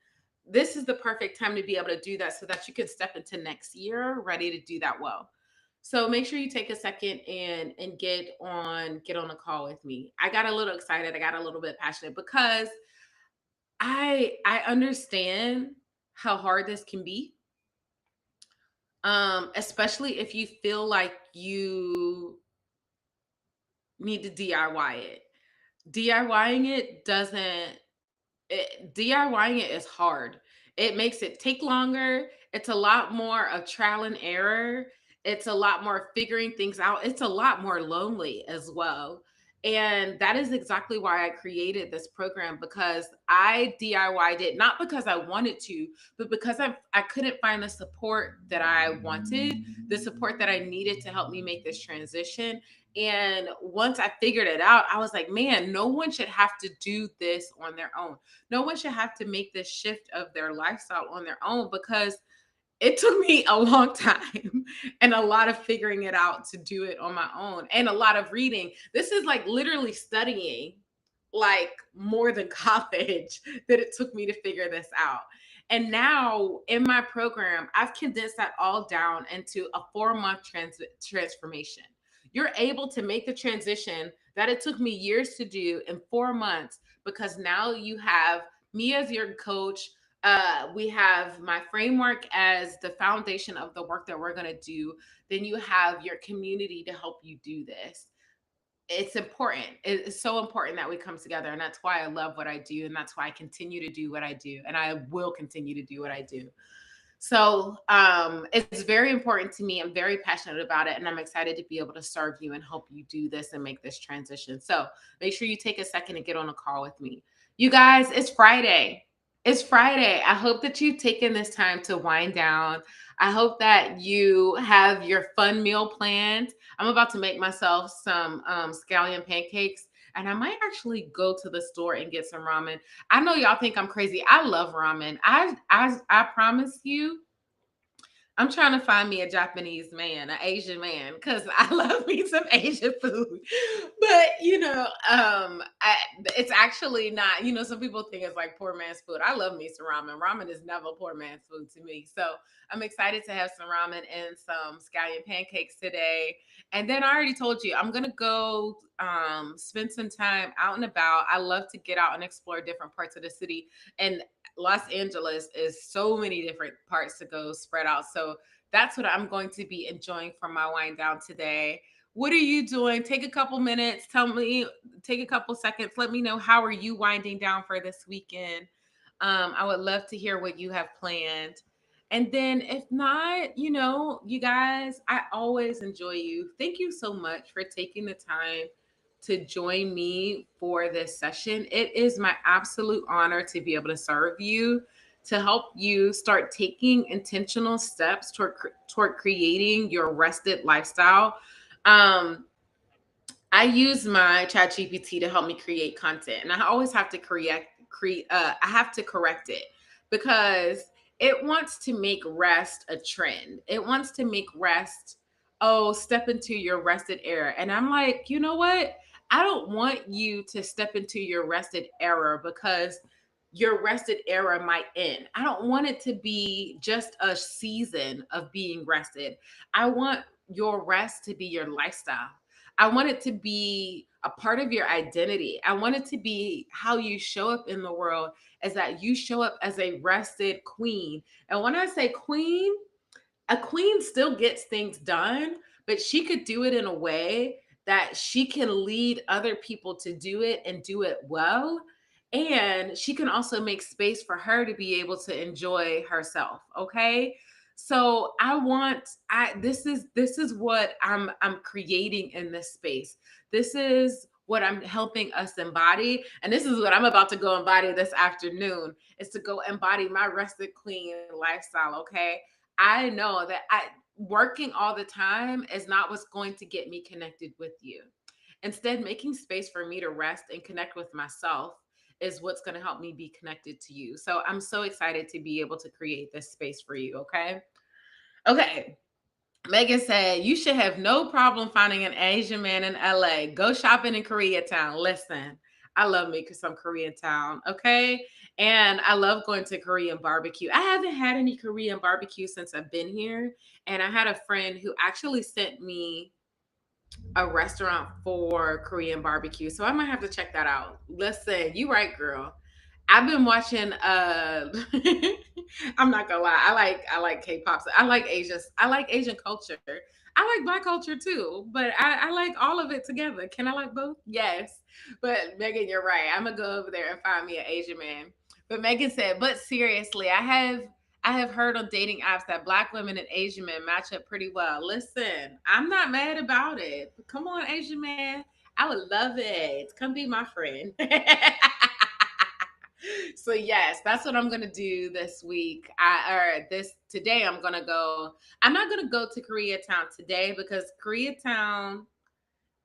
this is the perfect time to be able to do that so that you can step into next year ready to do that well. So make sure you take a second and get on a call with me. I got a little excited. I got a little bit passionate because I understand how hard this can be, especially if you feel like you need to DIY it. DIYing it doesn't DIYing it is hard. It makes it take longer. It's a lot more of trial and error. It's a lot more figuring things out. It's a lot more lonely as well. And that is exactly why I created this program, because I DIY'd it not because I wanted to, but because I couldn't find the support that I wanted, the support that I needed to help me make this transition. And once I figured it out, I was like, man, no one should have to do this on their own. No one should have to make this shift of their lifestyle on their own, because it took me a long time and a lot of figuring it out to do it on my own, and a lot of reading. This is like literally studying like more than college that it took me to figure this out. And now in my program, I've condensed that all down into a 4 month transformation. You're able to make the transition that it took me years to do in 4 months, because now you have me as your coach. We have my framework as the foundation of the work that we're going to do. Then you have your community to help you do this. It's important. It's so important that we come together. And that's why I love what I do. And that's why I continue to do what I do. And I will continue to do what I do. So it's very important to me. I'm very passionate about it. And I'm excited to be able to serve you and help you do this and make this transition. So make sure you take a second and get on a call with me. You guys, it's Friday. It's Friday. I hope that you've taken this time to wind down. I hope that you have your fun meal planned. I'm about to make myself some scallion pancakes, and I might actually go to the store and get some ramen. I know y'all think I'm crazy. I love ramen. I promise you, I'm trying to find me a Japanese man, an Asian man, because I love me some Asian food. But it's actually not. Some people think it's like poor man's food. I love me some ramen. Ramen is never poor man's food to me. So I'm excited to have some ramen and some scallion pancakes today. And then I already told you I'm gonna go spend some time out and about. I love to get out and explore different parts of the city. And Los Angeles is so many different parts to go spread out. So that's what I'm going to be enjoying for my wind down today. What are you doing? Take a couple minutes. Take a couple seconds. Let me know, how are you winding down for this weekend? I would love to hear what you have planned. And then if not, you guys, I always enjoy you. Thank you so much for taking the time to join me for this session. It is my absolute honor to be able to serve you, to help you start taking intentional steps toward creating your rested lifestyle. Um, I use my chat GPT to help me create content, and I always have to I have to correct it because it wants to make rest a trend. It wants to make rest, oh, step into your rested era. And I'm like, you know what? I don't want you to step into your rested era because your rested era might end. I don't want it to be just a season of being rested. I want your rest to be your lifestyle. I want it to be a part of your identity. I want it to be how you show up in the world, is that you show up as a rested queen. And when I say queen, a queen still gets things done, but she could do it in a way that she can lead other people to do it and do it well. And she can also make space for her to be able to enjoy herself. Okay. So this is what I'm creating in this space. This is what I'm helping us embody. And this is what I'm about to go embody this afternoon, is to go embody my rested queen lifestyle. Okay. I know that working all the time is not what's going to get me connected with you. Instead, making space for me to rest and connect with myself is what's going to help me be connected to you. So I'm so excited to be able to create this space for you. Okay. Okay. Megan said, you should have no problem finding an Asian man in LA. Go shopping in Koreatown. Listen, I love me some Koreatown. Okay. And I love going to Korean barbecue. I haven't had any Korean barbecue since I've been here. And I had a friend who actually sent me a restaurant for Korean barbecue. So I might have to check that out. Listen, you right, girl. I've been watching I'm not gonna lie, I like K-pop. I like Asian culture. I like Black culture too, but I like all of it together. Can I like both? Yes. But Megan, you're right. I'm gonna go over there and find me an Asian man. But Megan said, but seriously, I have heard on dating apps that Black women and Asian men match up pretty well. Listen, I'm not mad about it. Come on, Asian man. I would love it. Come be my friend. So yes, that's what I'm gonna do this week. This today I'm gonna go. I'm not gonna go to Koreatown today because Koreatown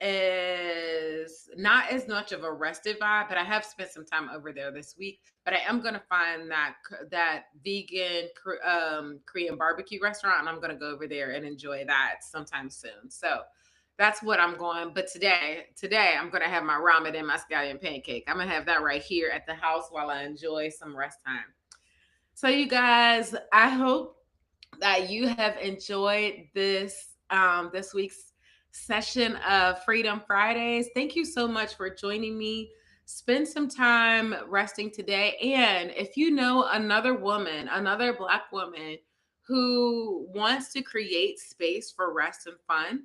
is not as much of a rested vibe, but I have spent some time over there this week. But I am gonna find that vegan Korean barbecue restaurant, and I'm gonna go over there and enjoy that sometime soon. So that's what I'm going. But today I'm gonna have my ramen and my scallion pancake. I'm gonna have that right here at the house while I enjoy some rest time. So you guys, I hope that you have enjoyed this week's session of Freedom Fridays. Thank you so much for joining me. Spend some time resting today. And if you know another woman, another Black woman who wants to create space for rest and fun,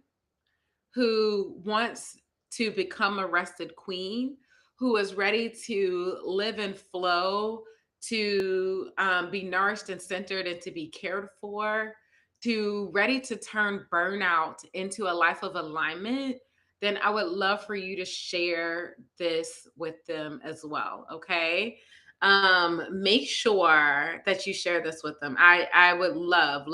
who wants to become a rested queen, who is ready to live in flow, to be nourished and centered and to be cared for, to ready to turn burnout into a life of alignment, then I would love for you to share this with them as well. Okay. Make sure that you share this with them. I would love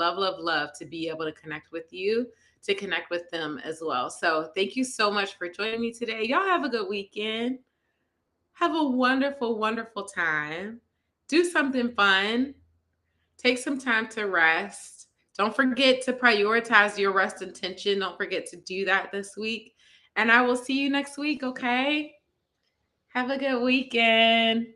to be able to connect with you, to connect with them as well. So thank you so much for joining me today. Y'all have a good weekend. Have a wonderful time. Do something fun. Take some time to rest. Don't forget to prioritize your rest intention. Don't forget to do that this week. And I will see you next week, okay? Have a good weekend.